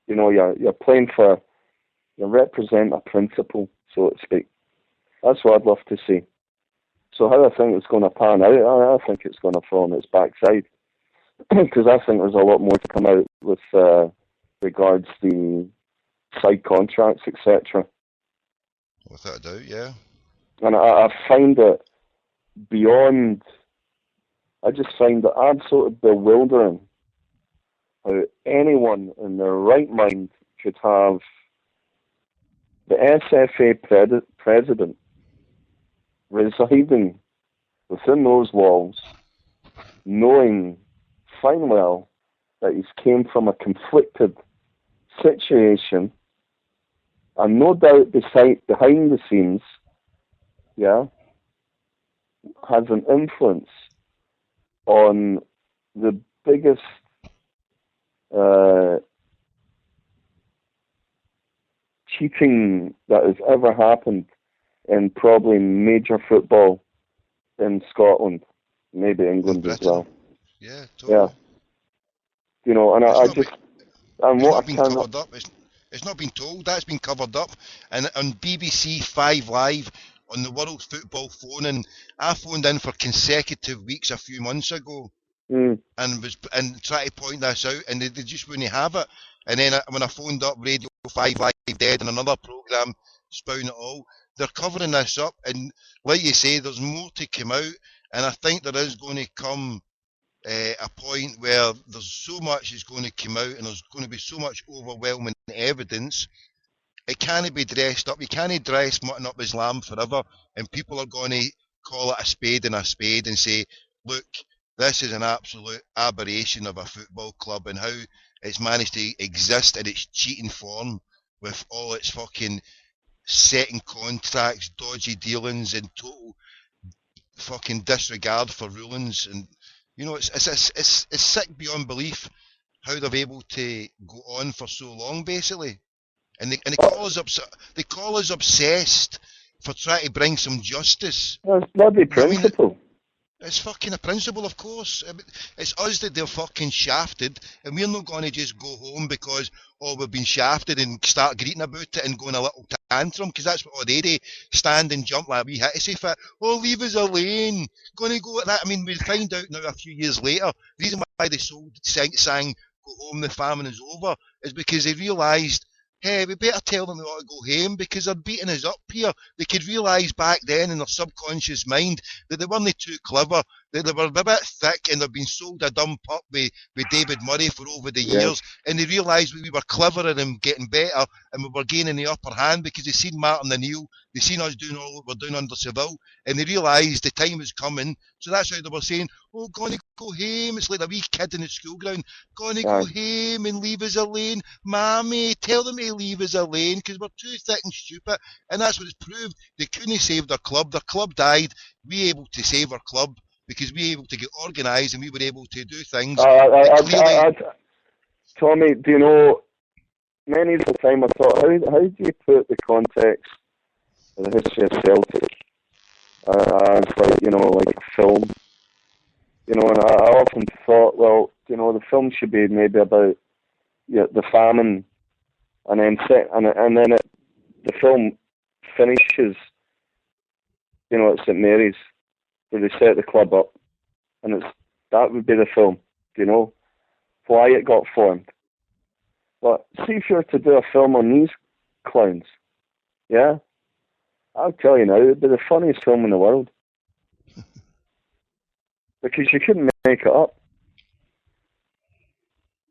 You're playing for, you represent a principle, so to speak. That's what I'd love to see. So how I think it's going to pan out, I think it's going to fall on its backside. Because I think there's a lot more to come out with regards to side contracts, etc. Without a doubt, yeah. And I find it I just find it absolutely bewildering how anyone in their right mind could have the SFA president residing within those walls, knowing fine well that he's came from a conflicted situation, and no doubt behind the scenes, has an influence on the biggest cheating that has ever happened in probably major football in Scotland, maybe England as well. Yeah, totally. Yeah. And Covered up. It's not been told. That's been covered up. And on BBC 5 Live, on the World Football phone, I phoned in for consecutive weeks a few months ago, and tried to point this out, and they just wouldn't have it. And then when I phoned up Radio 5 Live Dead and another programme spouting it all, they're covering this up, and like you say, there's more to come out, and I think there is going to come a point where there's so much is going to come out, and there's going to be so much overwhelming evidence. It can't be dressed up. You can't dress mutton up as lamb forever, and people are going to call it a spade and say, look, this is an absolute aberration of a football club and how it's managed to exist in its cheating form with all its fucking setting contracts, dodgy dealings, and total fucking disregard for rulings. And it's sick beyond belief how they're able to go on for so long, basically. And they call us obsessed for trying to bring some justice. Well, it's bloody principle. It's fucking a principle, of course. It's us that they're fucking shafted, and we're not going to just go home because, oh, we've been shafted and start greeting about it and going a little tantrum, because that's what they do. Stand and jump like we hit us for, oh, leave us alone. Going to go at that. I mean, we find out now a few years later, the reason why they sang Go Home, the famine is over, is because they realised, hey, we better tell them they ought to go home because they're beating us up here. They could realise back then in their subconscious mind that they weren't too clever, that they were a bit thick and they've been sold a dumb pup with David Murray for over the years, and they realised we were cleverer and getting better and we were gaining the upper hand because they seen Martin O'Neill, they seen us doing all that we're doing under Seville, and they realised the time was coming. So that's how they were saying, oh, gonna go home. It's like a wee kid in the school ground, gonna go home and leave us alone. Mammy, tell them to leave us alone because we're too thick and stupid. And that's what it's proved. They couldn't save their club. Their club died. We able to save our club because we were able to get organised and we were able to do things. Tommy, do you know, many of the time I thought, how do you put the context of the history of Celtic as like, like a film? And I often thought, well, the film should be maybe about the famine, and then the film finishes, at St Mary's, where they set the club up, and that would be the film, why it got formed. But see if you were to do a film on these clowns, I'll tell you now, it'd be the funniest film in the world. Because you couldn't make it up.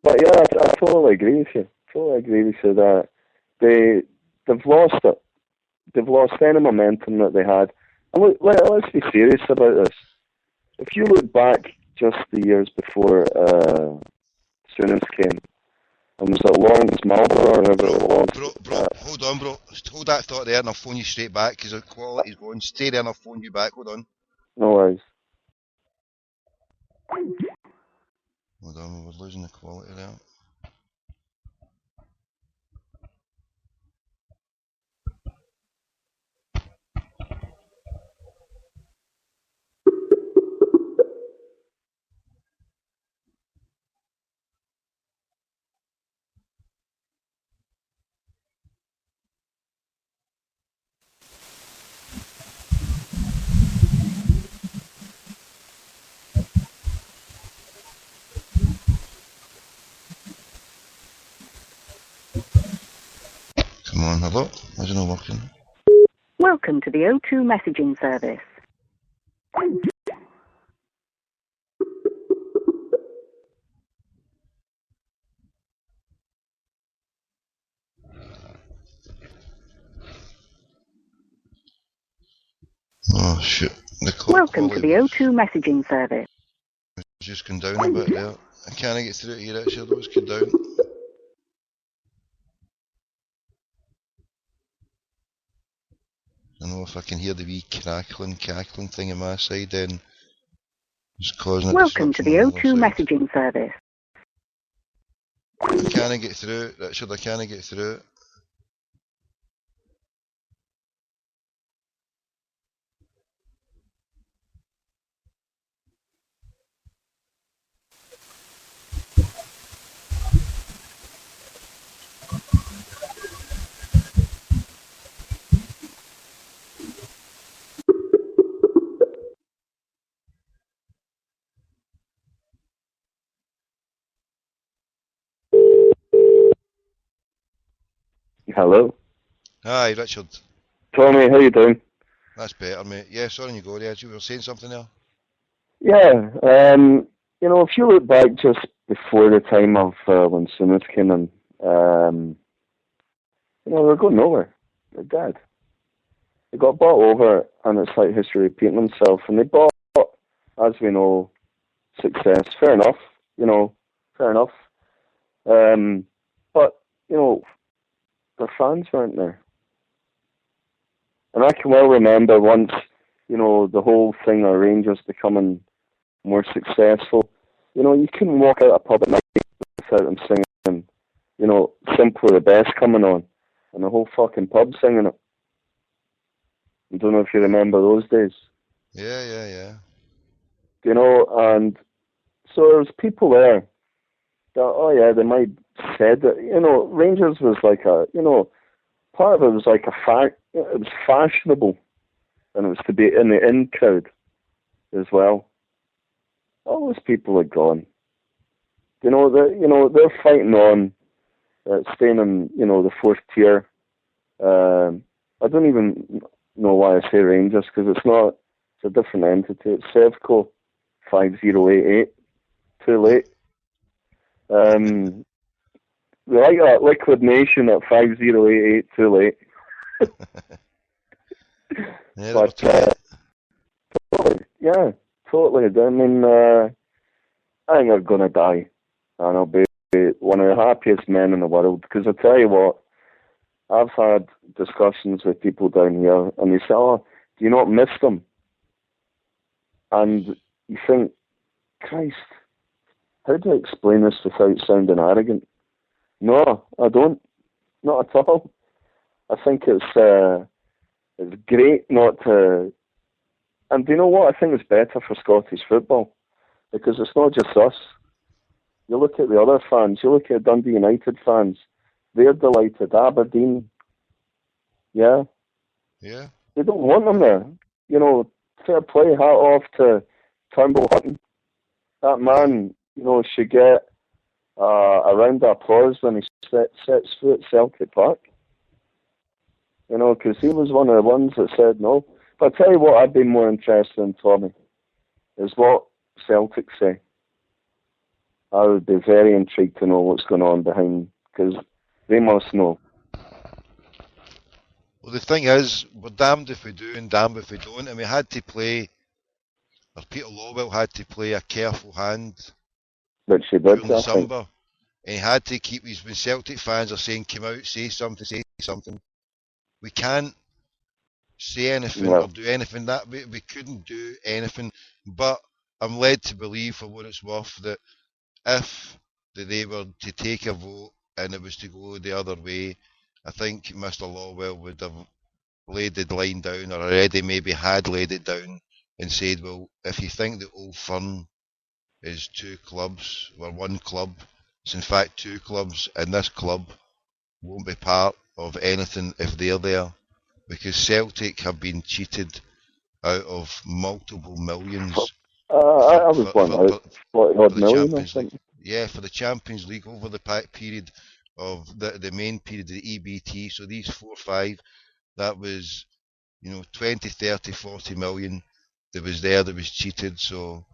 But yeah, I totally agree with you. That they've lost it. They've lost any momentum that they had. And look, let's be serious about this. If you look back just the years before Souness came, and was it Lawrence Marlborough or whoever it was? Bro, hold on, bro. Hold that thought there and I'll phone you straight back because the quality's going. Stay there and I'll phone you back. Hold on. No worries. Hold on, we're losing the quality there. Come on, hello? Why is it not working? Welcome to the O2 messaging service. Oh shit. Welcome to the O2 messaging service. It's just gone down a bit there. I can't get through to you actually, though it's gone down. I know if I can hear the wee cackling thing on my side, then it's causing. Welcome to the O2 messaging service. I can't get through. Richard, I can't get through. Hello. Hi, Richard. Tommy, how you doing? That's better, mate. Yeah, sorry you go there. You were saying something there? Yeah, if you look back just before the time of when Souness came in, they're going nowhere. They're dead. They got bought over, and it's like history repeating itself. And they bought, as we know, success. Fair enough, fair enough. But, their fans weren't there. And I can well remember once, the whole thing of Rangers becoming more successful. You couldn't walk out a pub at night without them singing, Simply the Best coming on, and the whole fucking pub singing it. I don't know if you remember those days. Yeah. you know, and so there's people there that, oh yeah, they might said that, you know, Rangers was like a, you know, part of it was like it was fashionable, and it was to be in the in crowd as well. All those people are gone. You know, they're fighting on, staying in, you know, the fourth tier. I don't even know why I say Rangers, because it's not. It's a different entity. It's Sevco 5088. Too late. We like that Liquid Nation at 5088. Too late. Yeah, but totally, yeah, totally. I mean, I think they're gonna die, and I'll be one of the happiest men in the world. Because I tell you what, I've had discussions with people down here, and they say, "Oh, do you not miss them?" And you think, Christ, how do I explain this without sounding arrogant? No, I don't. Not at all. I think it's great not to. And do you know what? I think it's better for Scottish football, because it's not just us. You look at the other fans. You look at Dundee United fans. They're delighted. Aberdeen, yeah. They don't want them there. You know, fair play, hat off to Turnbull Hutton. That man, you know, should get a round of applause when he sets foot at Celtic Park. You know, because he was one of the ones that said no. But I tell you what, I'd be more interested in, Tommy, is what Celtic say. I would be very intrigued to know what's going on behind, because they must know. Well, the thing is, we're damned if we do and damned if we don't. And we had to play, or Peter Lawwell had to play a careful hand Which he did, during the summer. And he had to keep his, when Celtic fans are saying, come out, say something. We can't say anything or do anything. That we couldn't do anything. But I'm led to believe, for what it's worth, that if they were to take a vote and it was to go the other way, I think Mr. Lawwell would have laid the line down, or already maybe had laid it down, and said, well, if you think that Old Firm is two clubs, or one club, it's in fact two clubs, and this club won't be part of anything if they're there, because Celtic have been cheated out of multiple millions for the Champions League. Yeah, for the Champions League over the period of the main period of the EBT. So these 4 or 5, that was, you know, 20, 30, 40 million that was cheated. So,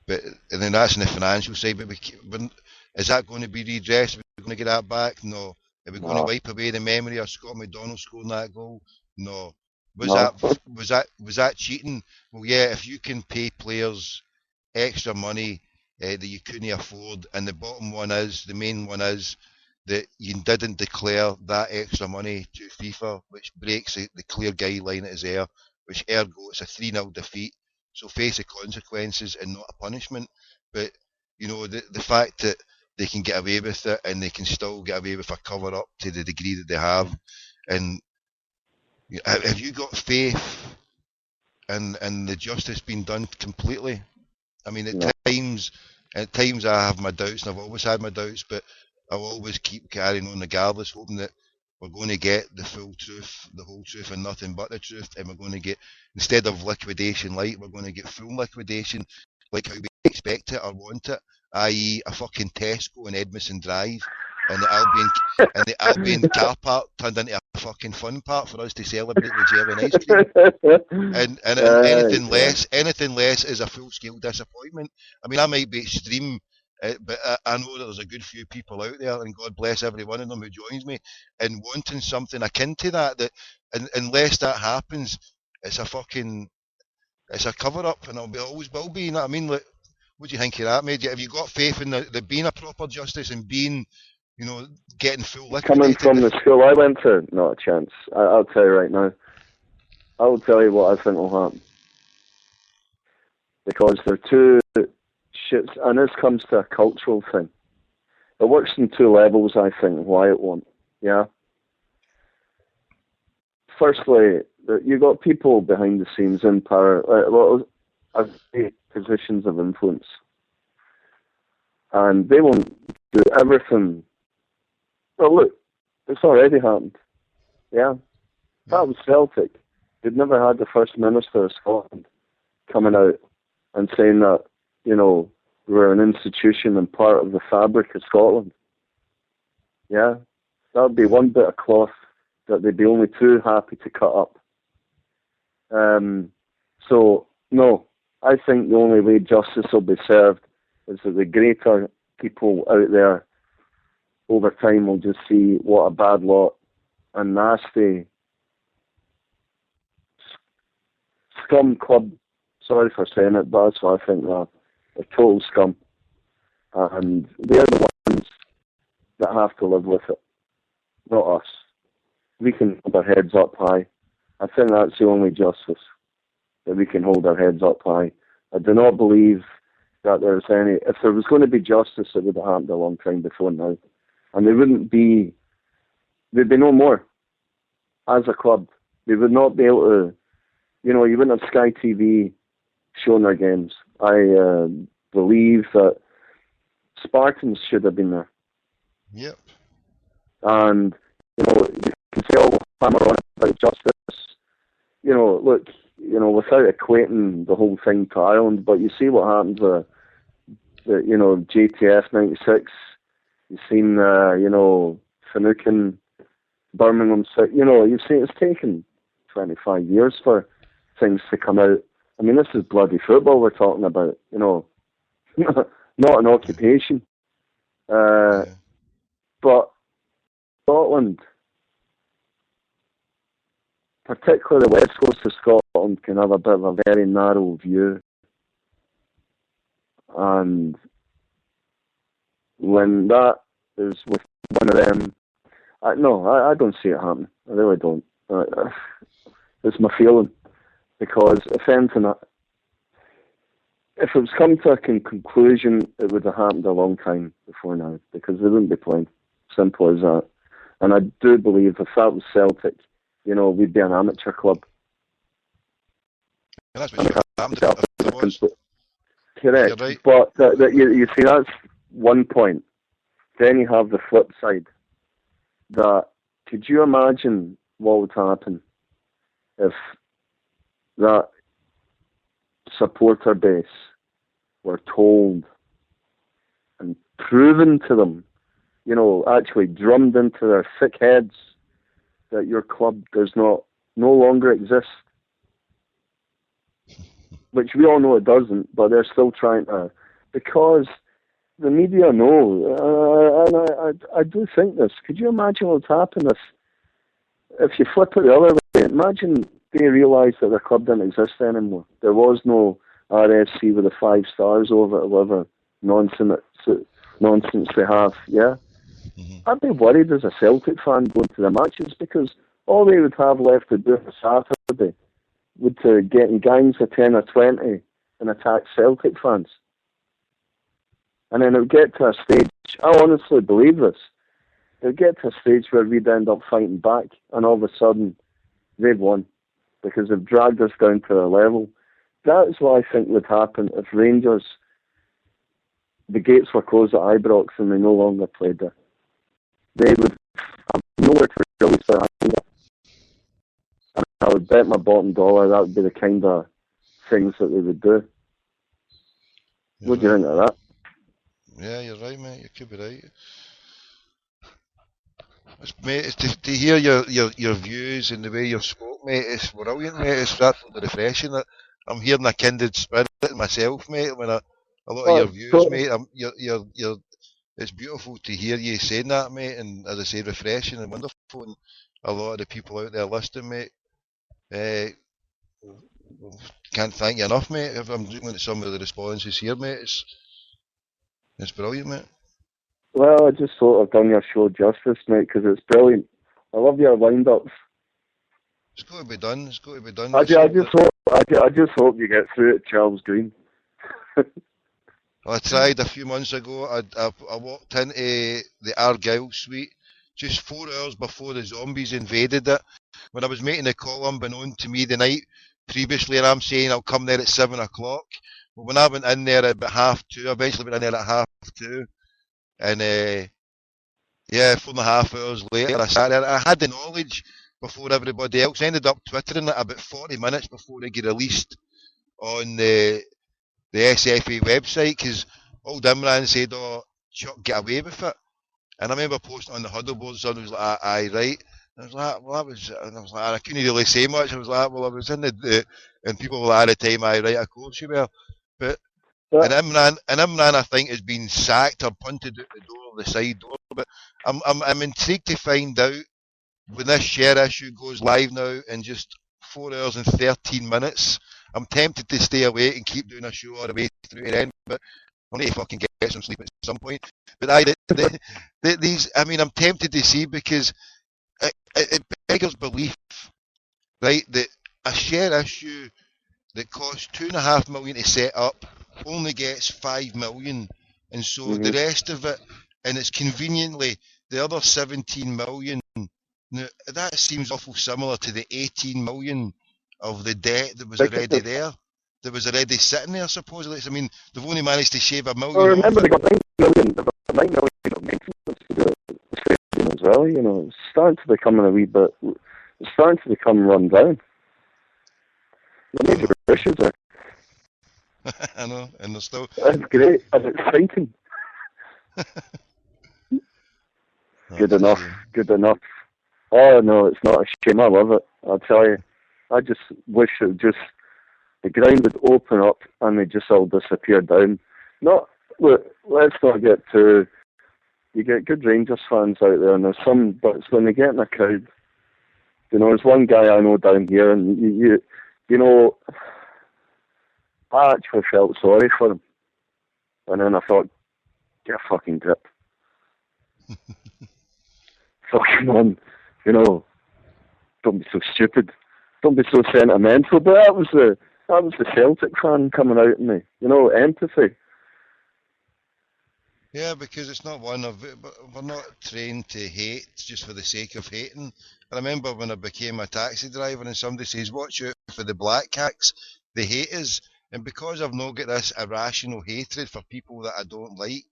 but and then that's in the financial side. But is that going to be redressed? Are we going to get that back? No. Are we going to wipe away the memory of Scott McDonald scoring that goal? No. Was that cheating? Well, yeah. If you can pay players extra money that you couldn't afford, and the main one is that you didn't declare that extra money to FIFA, which breaks the clear guideline that is there, which ergo it's a 3-0 defeat. So face the consequences and not a punishment. But you know, the fact that they can get away with it, and they can still get away with a cover up to the degree that they have. And have you got faith in the justice being done completely? I mean, at times I have my doubts, and I've always had my doubts, but I'll always keep carrying on regardless, hoping that we're going to get the full truth, the whole truth, and nothing but the truth, and we're going to get, instead of liquidation light, we're going to get full liquidation, like how we expect it or want it, i.e. a fucking Tesco in Edmiston Drive, and the Albion car park turned into a fucking fun park for us to celebrate with jelly and ice cream. and anything less is a full-scale disappointment. I mean, I might be extreme, but I know that there's a good few people out there, and God bless every one of them who joins me, in wanting something akin to that, unless that happens, it's a cover-up, and it always will be, you know what I mean? Like, what do you think of that, mate? Have you got faith in the being a proper justice and being, you know, getting full liquidated? Coming from the school I went to, not a chance. I'll tell you right now. I will tell you what I think will happen. Because they're two shits, and this comes to a cultural thing. It works in 2 levels, I think, why it won't. Yeah? Firstly, you got people behind the scenes in power. Well, I say positions of influence. And they won't do everything. Well, look, it's already happened. Yeah. That was Celtic. They'd never had the First Minister of Scotland coming out and saying that, we're an institution and part of the fabric of Scotland. Yeah. That would be one bit of cloth that they'd be only too happy to cut up. So, no, I think the only way justice will be served is that the greater people out there over time will just see what a bad lot and nasty scum club, sorry for saying it, but that's what I think, a total scum. And they're the ones that have to live with it, not us. We can hold our heads up high. I think that's the only justice, that we can hold our heads up high. I do not believe that there's any... If there was going to be justice, it would have happened a long time before now. And there'd be no more as a club. They would not be able to... you wouldn't have Sky TV showing their games. I believe that Spartans should have been there. Yep. And, you can say, oh, hammer on about justice. Look, without equating the whole thing to Ireland, but you see what happens with, JTF 96. You've seen, Finucane, Birmingham. You've seen it's taken 25 years for things to come out. I mean, this is bloody football we're talking about, not an occupation. But Scotland, particularly the west coast of Scotland, can have a bit of a very narrow view. And when that is with one of them, I don't see it happen. I really don't. It's my feeling. Because if anything, if it was come to a conclusion, it would have happened a long time before now, because they wouldn't be playing. Simple as that. And I do believe if that was Celtic, we'd be an amateur club. And that's what happened. Correct. Right. But you see, that's one point. Then you have the flip side. That, could you imagine what would happen if that supporter base were told and proven to them, actually drummed into their thick heads that your club does no longer exist? Which we all know it doesn't, but they're still trying to, because the media know, and I do think this. Could you imagine what would happen if you flip it the other way? Imagine they realised that their club didn't exist anymore. There was no RSC with the 5 stars over it, whatever nonsense they have, yeah? Mm-hmm. I'd be worried as a Celtic fan going to the matches, because all they would have left to do on Saturday would to get in gangs of 10 or 20 and attack Celtic fans. And then it would get to a stage, I honestly believe this, it would get to a stage where we'd end up fighting back, and all of a sudden they've won, because they've dragged us down to their level. That is what I think would happen if Rangers, the gates were closed at Ibrox and they no longer played there. They would have nowhere to release their anger. And I would bet my bottom dollar that would be the kind of things that they would do. What do you think of that? Yeah, you're right, mate. You could be right. Mate, to hear your views and the way you've spoke, mate, it's brilliant, mate. It's absolutely refreshing. I'm hearing a kindred spirit myself, mate. When a lot of your views, mate, you're. It's beautiful to hear you saying that, mate. And as I say, refreshing and wonderful. And a lot of the people out there listening, mate, can't thank you enough, mate. If I'm looking at some of the responses here, mate, it's brilliant, mate. Well, I just thought I've done your show justice, mate, because it's brilliant. I love your wind-ups. It's got to be done. It's got to be done. I just hope you get through it, Charles Green. I tried a few months ago. I walked into the Argyle suite just 4 hours before the zombies invaded it. When I was making the call unbeknown to me the night previously, and I'm saying I'll come there at 7 o'clock. But when I went in there at about 2:30, I eventually went in there at 2:30, and 4.5 hours later, I sat there. I had the knowledge before everybody else. I ended up twittering it about 40 minutes before it got released on the SFA website, because old Imran said, "Oh, Chuck, get away with it." And I remember posting on the huddle board, so I was like, "Aye, right." And I was like, "Well, I couldn't really say much." I was like, "Well, I was in and people were like, at the time, "Aye, right, of course you were." But and Imran, I think, has been sacked or punted out the door, the side door. But I'm intrigued to find out when this share issue goes live now in just 4 hours and 13 minutes. I'm tempted to stay awake and keep doing a show all the way through the end, but I need to fucking get some sleep at some point. But these, I mean, I'm tempted to see, because it beggars belief, right, that a share issue that costs $2.5 million to set up only gets 5 million, and so the rest of it, and it's conveniently the other 17 million. Now, that seems awful similar to the 18 million of the debt that was already there, that was already sitting there, supposedly. I mean, they've only managed to shave $1 million. Well, remember, they got 9 million, they got 9 million of maintenance to the stadium as well. You know, it's starting to become it's starting to become run down. The major issues there. I know, and they're still. It's great and exciting. Good enough. Oh no, it's not a shame. I love it. I'll tell you. I just wish the ground would open up and they just all disappear down. Let's not get too. You get good Rangers fans out there, and there's some, but it's when they get in a crowd. You know, there's one guy I know down here, and you know, I actually felt sorry for him, and then I thought, get a fucking grip. Fucking on, you know, don't be so stupid, don't be so sentimental. But that was the Celtic fan coming out in me, you know, empathy. Yeah, because it's not one of it, but we're not trained to hate just for the sake of hating. I remember when I became a taxi driver and somebody says, "Watch out for the black cats, the haters," and because I've not got this irrational hatred for people that I don't like,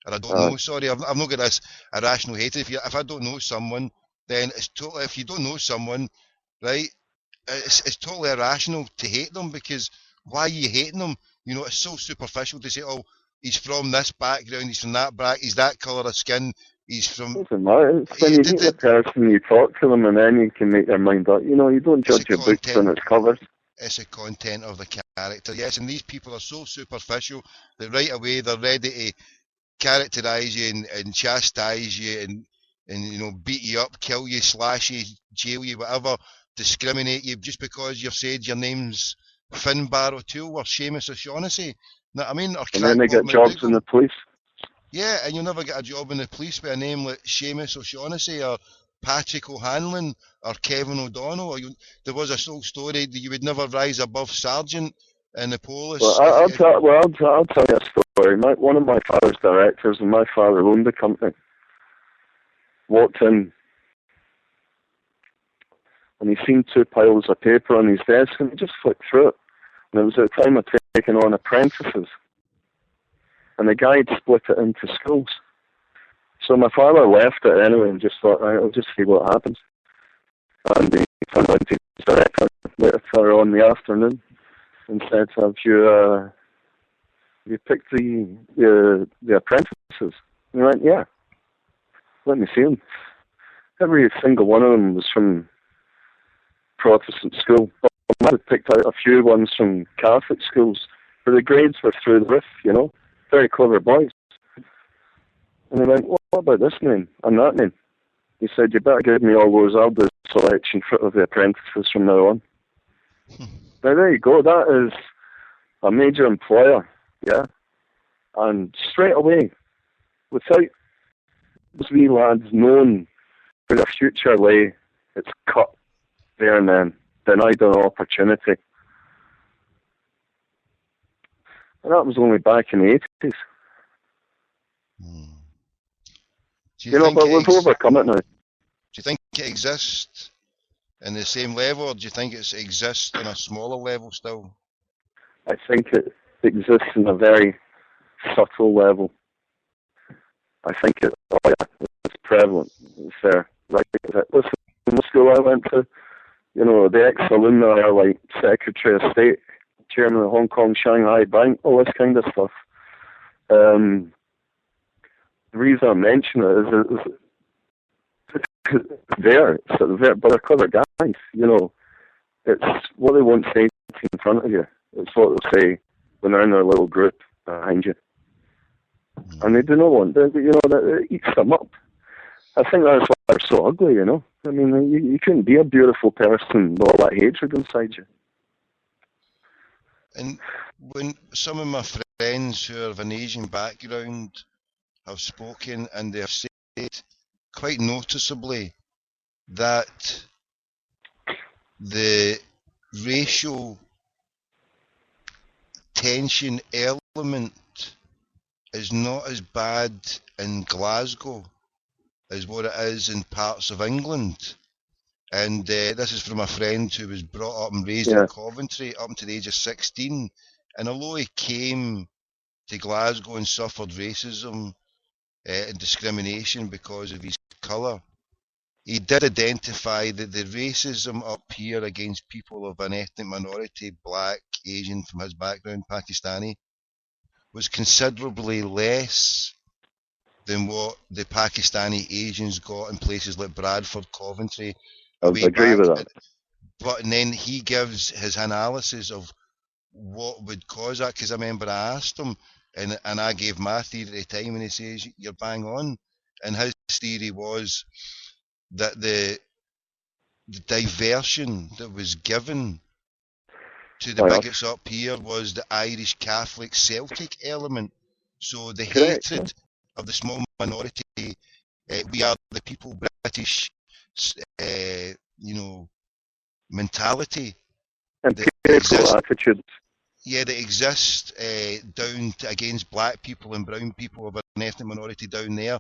or I don't know, sorry, I've not got this irrational hatred. If I don't know someone, then it's totally, if you don't know someone, right, it's totally irrational to hate them, because why are you hating them? You know, it's so superficial to say, "Oh, he's from this background, he's from that background, he's that colour of skin, he's from..." It doesn't matter. It's when you meet the person, you talk to them, and then you can make your mind up. You know, you don't judge your books on its covers. It's the content of the character, yes, and these people are so superficial that right away they're ready to characterise you and chastise you and you know, beat you up, kill you, slash you, jail you, whatever, discriminate you just because you've said your name's Finbar O'Toole or Seamus O'Shaughnessy. Know what I mean? Or and then they get jobs in the police. Yeah, and you'll never get a job in the police with a name like Seamus O'Shaughnessy or Patrick O'Hanlon or Kevin O'Donnell. Or there was a whole story that you would never rise above sergeant in the police. Well, I'll tell you a story. One of my father's directors, and my father owned the company, walked in and he seen 2 piles of paper on his desk, and he just flicked through it. And it was at the time of taking on apprentices. And the guy had split it into schools. So my father left it anyway and just thought, right, I'll just see what happens. And he turned into his director later on in the afternoon and said, "Have you picked the apprentices?" And he went, "Yeah." "Let me see them." Every single one of them was from Protestant school. I might have picked out a few ones from Catholic schools, but the grades were through the roof, you know. Very clever boys. And he went, "What about this name and that name?" He said, "You better give me all those. I'll do a selection of the apprentices from now on." Now there you go. That is a major employer, yeah. And straight away, without those wee lads knowing where their future lay, it's cut there and then. Denied an opportunity. And that was only back in the 80s. You know, but we've overcome it now. Do you think it exists in the same level, or do you think it exists on a smaller level still? I think it exists in a very subtle level. I think it's prevalent. It's there. Right? Listen, in the school I went to, the ex-alumni are like Secretary of State, Chairman of Hong Kong Shanghai Bank, all this kind of stuff. The reason I mention it is they're clever guys. It's what they won't say in front of you. It's what they'll say when they're in their little group behind you. And they do not want that. That eats them up. I think that's why they're so ugly. I mean, you couldn't be a beautiful person with all that hatred inside you. And when some of my friends who are of an Asian background have spoken, and they have said quite noticeably that the racial tension element is not as bad in Glasgow as what it is in parts of England. And this is from a friend who was brought up and raised in Coventry up to the age of 16. And although he came to Glasgow and suffered racism and discrimination because of his colour, he did identify that the racism up here against people of an ethnic minority, black, Asian from his background, Pakistani, was considerably less than what the Pakistani Asians got in places like Bradford, Coventry. I agree with that. But then he gives his analysis of what would cause that, because I remember I asked him, and I gave my theory at the time, and he says, you're bang on. And his theory was that the diversion that was given to the bigots up here was the Irish Catholic Celtic element. So the hatred of the small minority, we are the people, British, mentality. Empirical attitudes. Yeah, that exists against black people and brown people of an ethnic minority down there.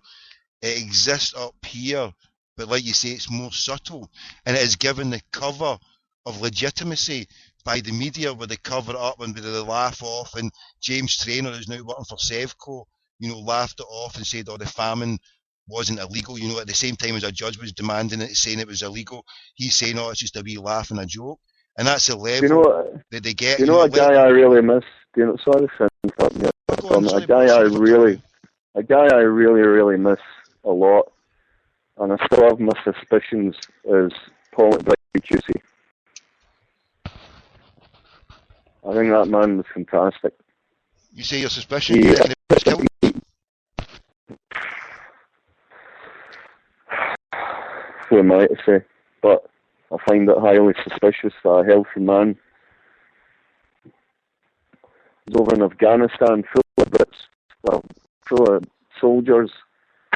It exists up here, but like you say, it's more subtle, and it is given the cover of legitimacy by the media, where they cover it up and they laugh off. And James Traynor, who's now working for Sevco, laughed it off and said, the famine wasn't illegal. At the same time as a judge was demanding it, saying it was illegal, he's saying, it's just a wee laugh and a joke. And that's the level that they get. A guy I really miss. Sorry for interrupting you. A guy I really, really miss a lot, and I still have my suspicions, is Paul McBride-Juicy. I think that man was fantastic. You say your suspicion? Who am I to say? But I find it highly suspicious that a healthy man is over in Afghanistan full of Brits, full of soldiers,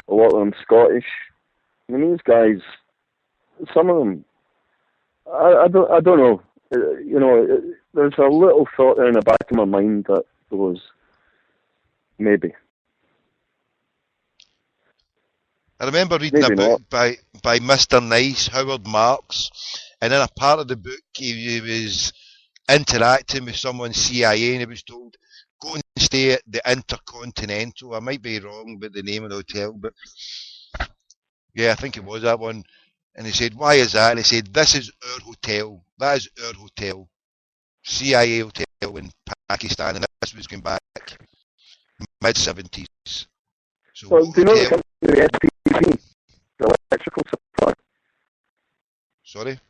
a lot of them Scottish. I mean, these guys, some of them, I don't know. There's a little thought there in the back of my mind that goes, maybe. I remember reading a book by Mr. Nice, Howard Marks, and in a part of the book he was interacting with someone CIA, and he was told, go and stay at the Intercontinental. I might be wrong about the name of the hotel, but yeah, I think it was that one. And he said, why is that? And he said, this is our hotel. That is our hotel. CIA hotel in Pakistan, and this was going back mid-70s. So do you know the company, the SPC, the electrical supplier? Sorry?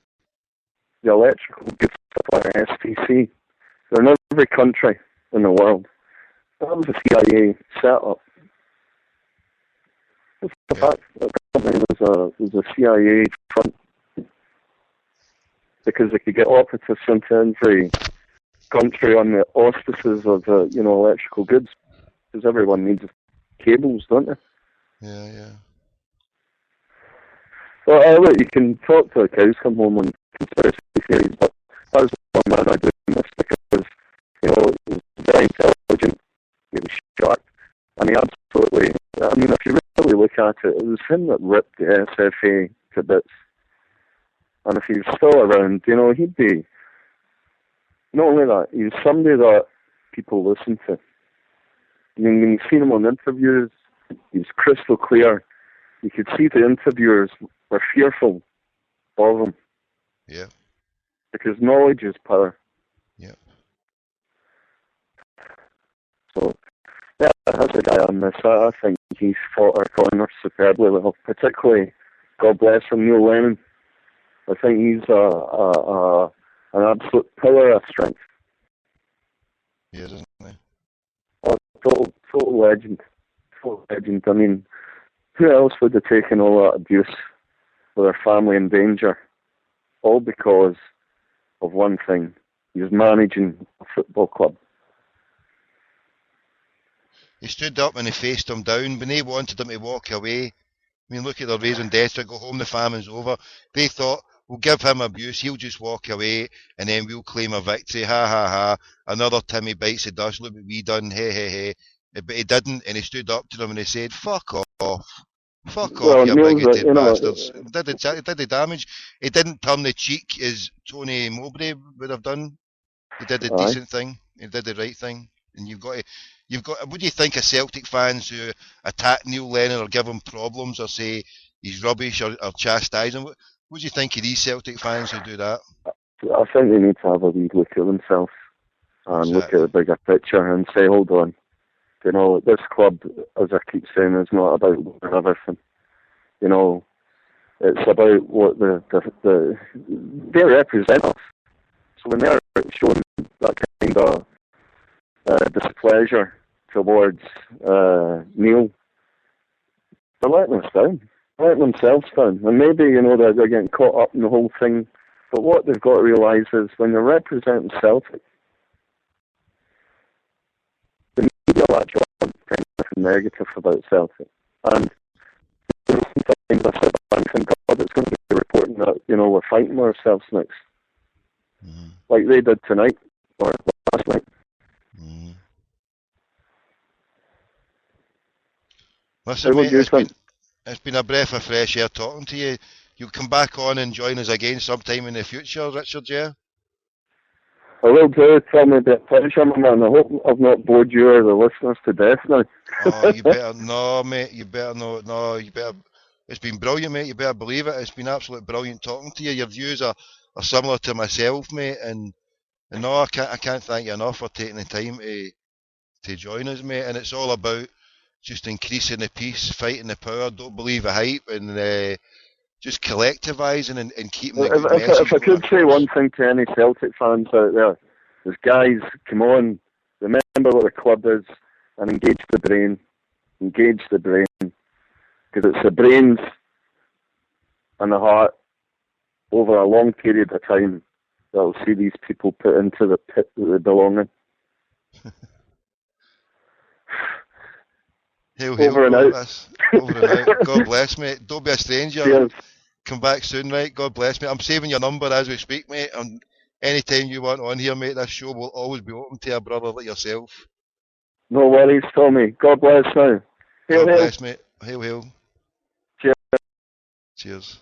The electrical goods supplier, SPC. They're in every country in the world. That was a CIA setup. It's the fact that the company was a CIA front, because they could get operatives into every country on the auspices of electrical goods, because everyone needs cables, don't they? Yeah. Well, look, you can talk to the cows come home on conspiracy theories, but that was one man I do miss, because he was very intelligent, he was sharp, and he absolutely, if you really look at it, it was him that ripped the SFA to bits. And if he was still around, he'd be, not only that, he was somebody that people listen to. I mean, when you see him on interviews, he's crystal clear. You could see the interviewers were fearful of him. Yeah. Because knowledge is power. Yeah. So, yeah, that's a guy on this. I think he's fought our corner superbly well. Particularly, God bless him, Neil Lennon. I think he's an absolute pillar of strength. Yeah, isn't he? Oh, total legend. Total legend. I mean, who else would have taken all that abuse with their family in danger? All because of one thing. He was managing a football club. He stood up and he faced him down. When they wanted him to walk away, I mean, look at the raising desperate, go home, the famine's over. They thought, we'll give him abuse, he'll just walk away, and then we'll claim a victory. Ha, ha, ha. Another Timmy bites the dust. Look what we done. Hey, hey, hey. But he didn't, and he stood up to them and he said, fuck off. Fuck off, you bigoted bastards. Did the damage. He didn't turn the cheek as Tony Mowbray would have done. He did the decent thing. He did the right thing. And you've got, what do you think of Celtic fans who attack Neil Lennon or give him problems or say he's rubbish or chastise him? What do you think of these Celtic fans who do that? I think they need to have a wee look at themselves and look at the bigger picture and say, hold on, you know, this club, as I keep saying, is not about everything. You know, it's about what they represent us. So when they're showing that kind of displeasure towards Neil, they're letting us down. They're letting themselves down. And maybe, you know, they're getting caught up in the whole thing. But what they've got to realise is when they're representing Celtic, the media latch on kind of negative about Celtic. And sometimes I sit back and think, God, it's going to be reporting that, you know, we're fighting ourselves next. Mm-hmm. Like they did tonight, or last night. Mm-hmm. Listen, mate, it's been a breath of fresh air talking to you. You'll come back on and join us again sometime in the future, Richard, yeah? I will do. Tell me a bit of pleasure, my man. I hope I've not bored you or the listeners to death now. Oh, you better, no, mate, you better not, no, you better, it's been brilliant, mate, you better believe it. It's been absolutely brilliant talking to you. Your views are similar to myself, mate, and no, I can't thank you enough for taking the time to join us, mate, and it's all about just increasing the peace, fighting the power, don't believe the hype, and just collectivising and keeping the good message. If I could say one thing to any Celtic fans out there, is guys, come on, remember what the club is and engage the brain. Engage the brain. Because it's the brains and the heart over a long period of time that will see these people put into the pit that they belong in. Over and out. Over and out. God bless, mate. Don't be a stranger. Cheers. Come back soon, right? God bless, mate. I'm saving your number as we speak, mate. And anytime you want on here, mate, this show will always be open to a brother like yourself. No worries, Tommy. God bless now. God bless, mate. Hail, hail. Cheers. Cheers.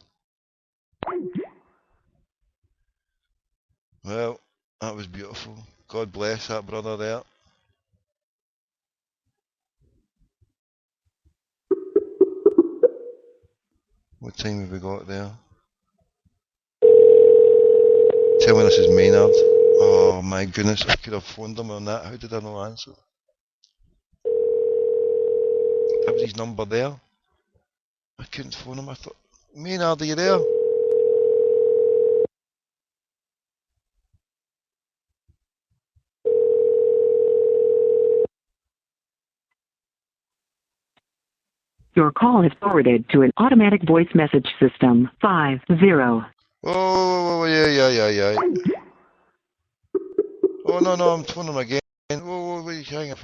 Well, that was beautiful. God bless that brother there. What time have we got there? Tell me this is Maynard. Oh my goodness, I could have phoned him on that. How did I not answer? That was his number there. I couldn't phone him. I thought, Maynard, are you there? Your call is forwarded to an automatic voice message system. 50. Oh, yeah. Oh, no, I'm phoning him again. Oh, wait, hang up.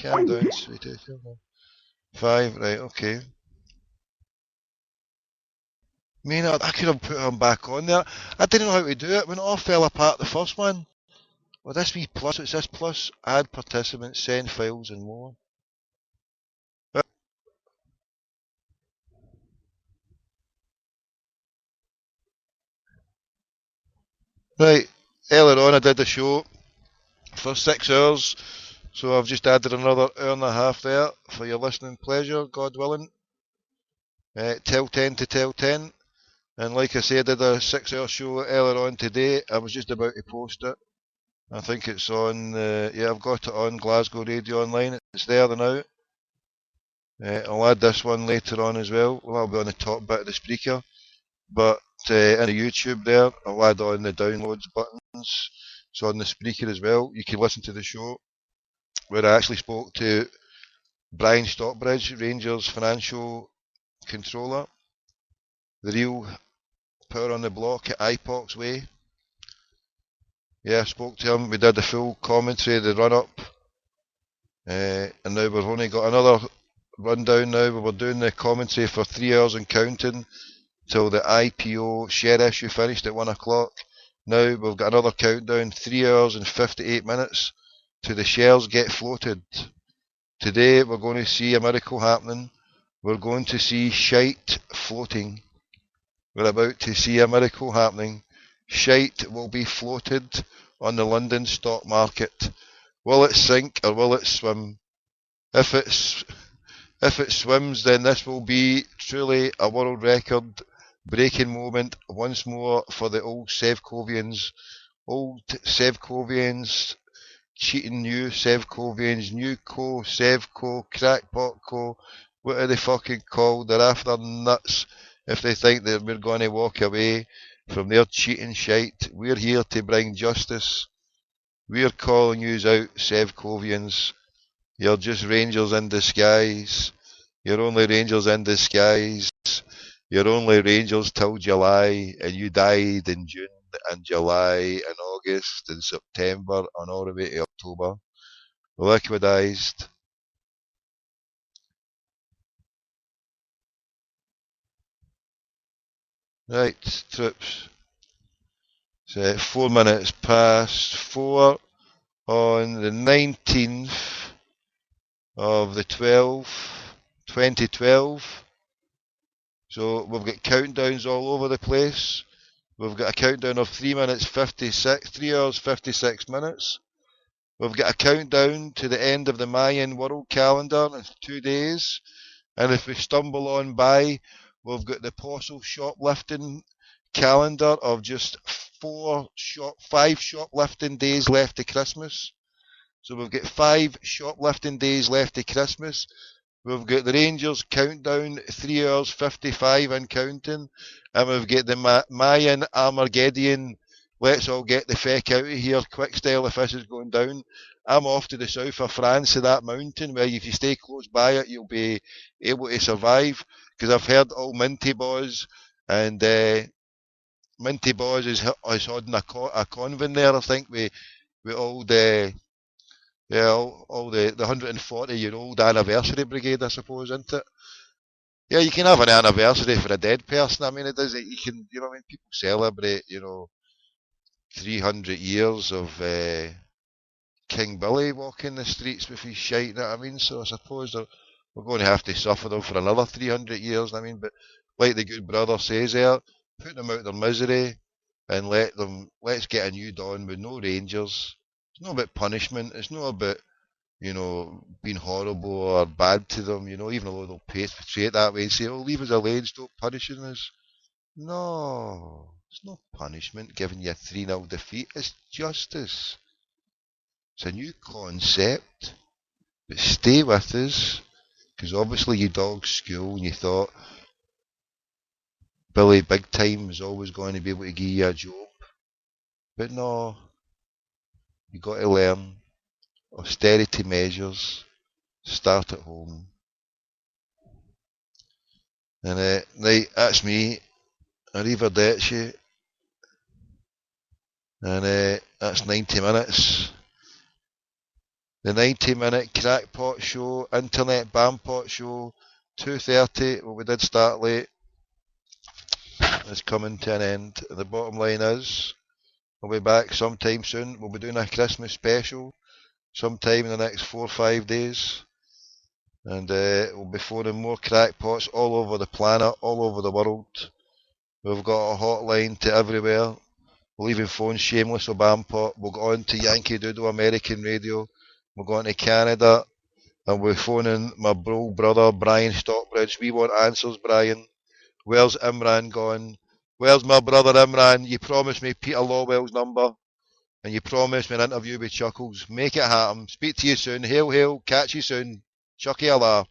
Calm down, sweetie. 5, right, okay. Maynard, I could have put him back on there. I didn't know how to do it when it all fell apart the first one. Well, this wee plus, it's this plus, add participants, send files and more. Right, earlier on I did the show for 6 hours, So I've just added another hour and a half there for your listening pleasure, God willing. Till 10 to till 10. And like I said, I did a 6-hour show earlier on today. I was just about to post it. I think it's on, yeah, I've got it on Glasgow Radio Online. It's there now. I'll add this one later on as well. Well, that'll be on the top bit of the speaker. But in the YouTube there, I'll add on the downloads buttons. So on the speaker as well, you can listen to the show where I actually spoke to Brian Stockbridge, Rangers financial controller, the real power on the block at IPOC's way. Yeah, I spoke to him. We did the full commentary, the run-up. And now we've only got another rundown now. We were doing the commentary for 3 hours and counting till the IPO share issue finished at 1 o'clock. Now we've got another countdown, 3 hours and 58 minutes to the shares get floated. Today we're going to see a miracle happening. We're going to see shite floating. We're about to see a miracle happening. Shite will be floated on the London stock market. Will it sink or will it swim? If it swims, then this will be truly a world record breaking moment once more for the old Sevcovians. Old Sevcovians cheating new Sevcovians, new Co, Sevco, Crackpot Co, what are they fucking called? They're after nuts if they think that we're going to walk away from their cheating shite. We're here to bring justice. We're calling yous out, Sevcovians. You're just Rangers in disguise. You're only Rangers in disguise. You're only Rangers till July, and you died in June and July and August and September and all the way to October. Liquidized. Right, troops. So 4 minutes past 4 on the 19th of the 12th, 2012. So we've got countdowns all over the place. We've got a countdown of 3 hours 56 minutes. We've got a countdown to the end of the Mayan world calendar in 2 days. And if we stumble on by, we've got the postal shoplifting calendar of just 5 shoplifting days left to Christmas. So we've got 5 shoplifting days left to Christmas. We've got the Rangers countdown, 3 hours 55 and counting. And we've got the Mayan Armageddon, let's all get the feck out of here, quick style if this is going down. I'm off to the south of France to that mountain where if you stay close by it, you'll be able to survive. Because I've heard all Minty Boys, and Minty Boys is holding a convent there, I think, with all the... Yeah, all the 140-year-old anniversary brigade, I suppose, isn't it? Yeah, you can have an anniversary for a dead person. I mean, it does. You can, you know, what I mean, people celebrate, 300 years of King Billy walking the streets with his shite. You know what I mean? So I suppose we're going to have to suffer them for another 300 years. I mean, but like the good brother says there, put them out of their misery and let's get a new dawn with no Rangers. It's not about punishment. It's not about, being horrible or bad to them, even though they'll portray it that way and say, oh, leave us alone, stop punishing us. No, it's not punishment giving you a 3-0 defeat. It's justice. It's a new concept. But stay with us, because obviously you dogged school and you thought Billy Big Time was always going to be able to give you a job. But no. You got to learn austerity measures. Start at home. And right, that's me. Arrivederci. And that's 90 minutes. The 90-minute Crackpot show, Internet Bampot show, 2:30. Well, we did start late. It's coming to an end. The bottom line is, we'll be back sometime soon. We'll be doing a Christmas special sometime in the next 4 or 5 days. And we'll be phoning more crackpots all over the planet, all over the world. We've got a hotline to everywhere. We'll even phone Shameless or Bampot. We'll go on to Yankee Doodle American Radio. We're going to Canada, and we're phoning my brother Brian Stockbridge. We want answers, Brian. Where's Imran gone? Where's my brother Imran? You promised me Peter Lawwell's number, and you promised me an interview with Chuckles. Make it happen. Speak to you soon. Hail, hail. Catch you soon. Chucky Allah.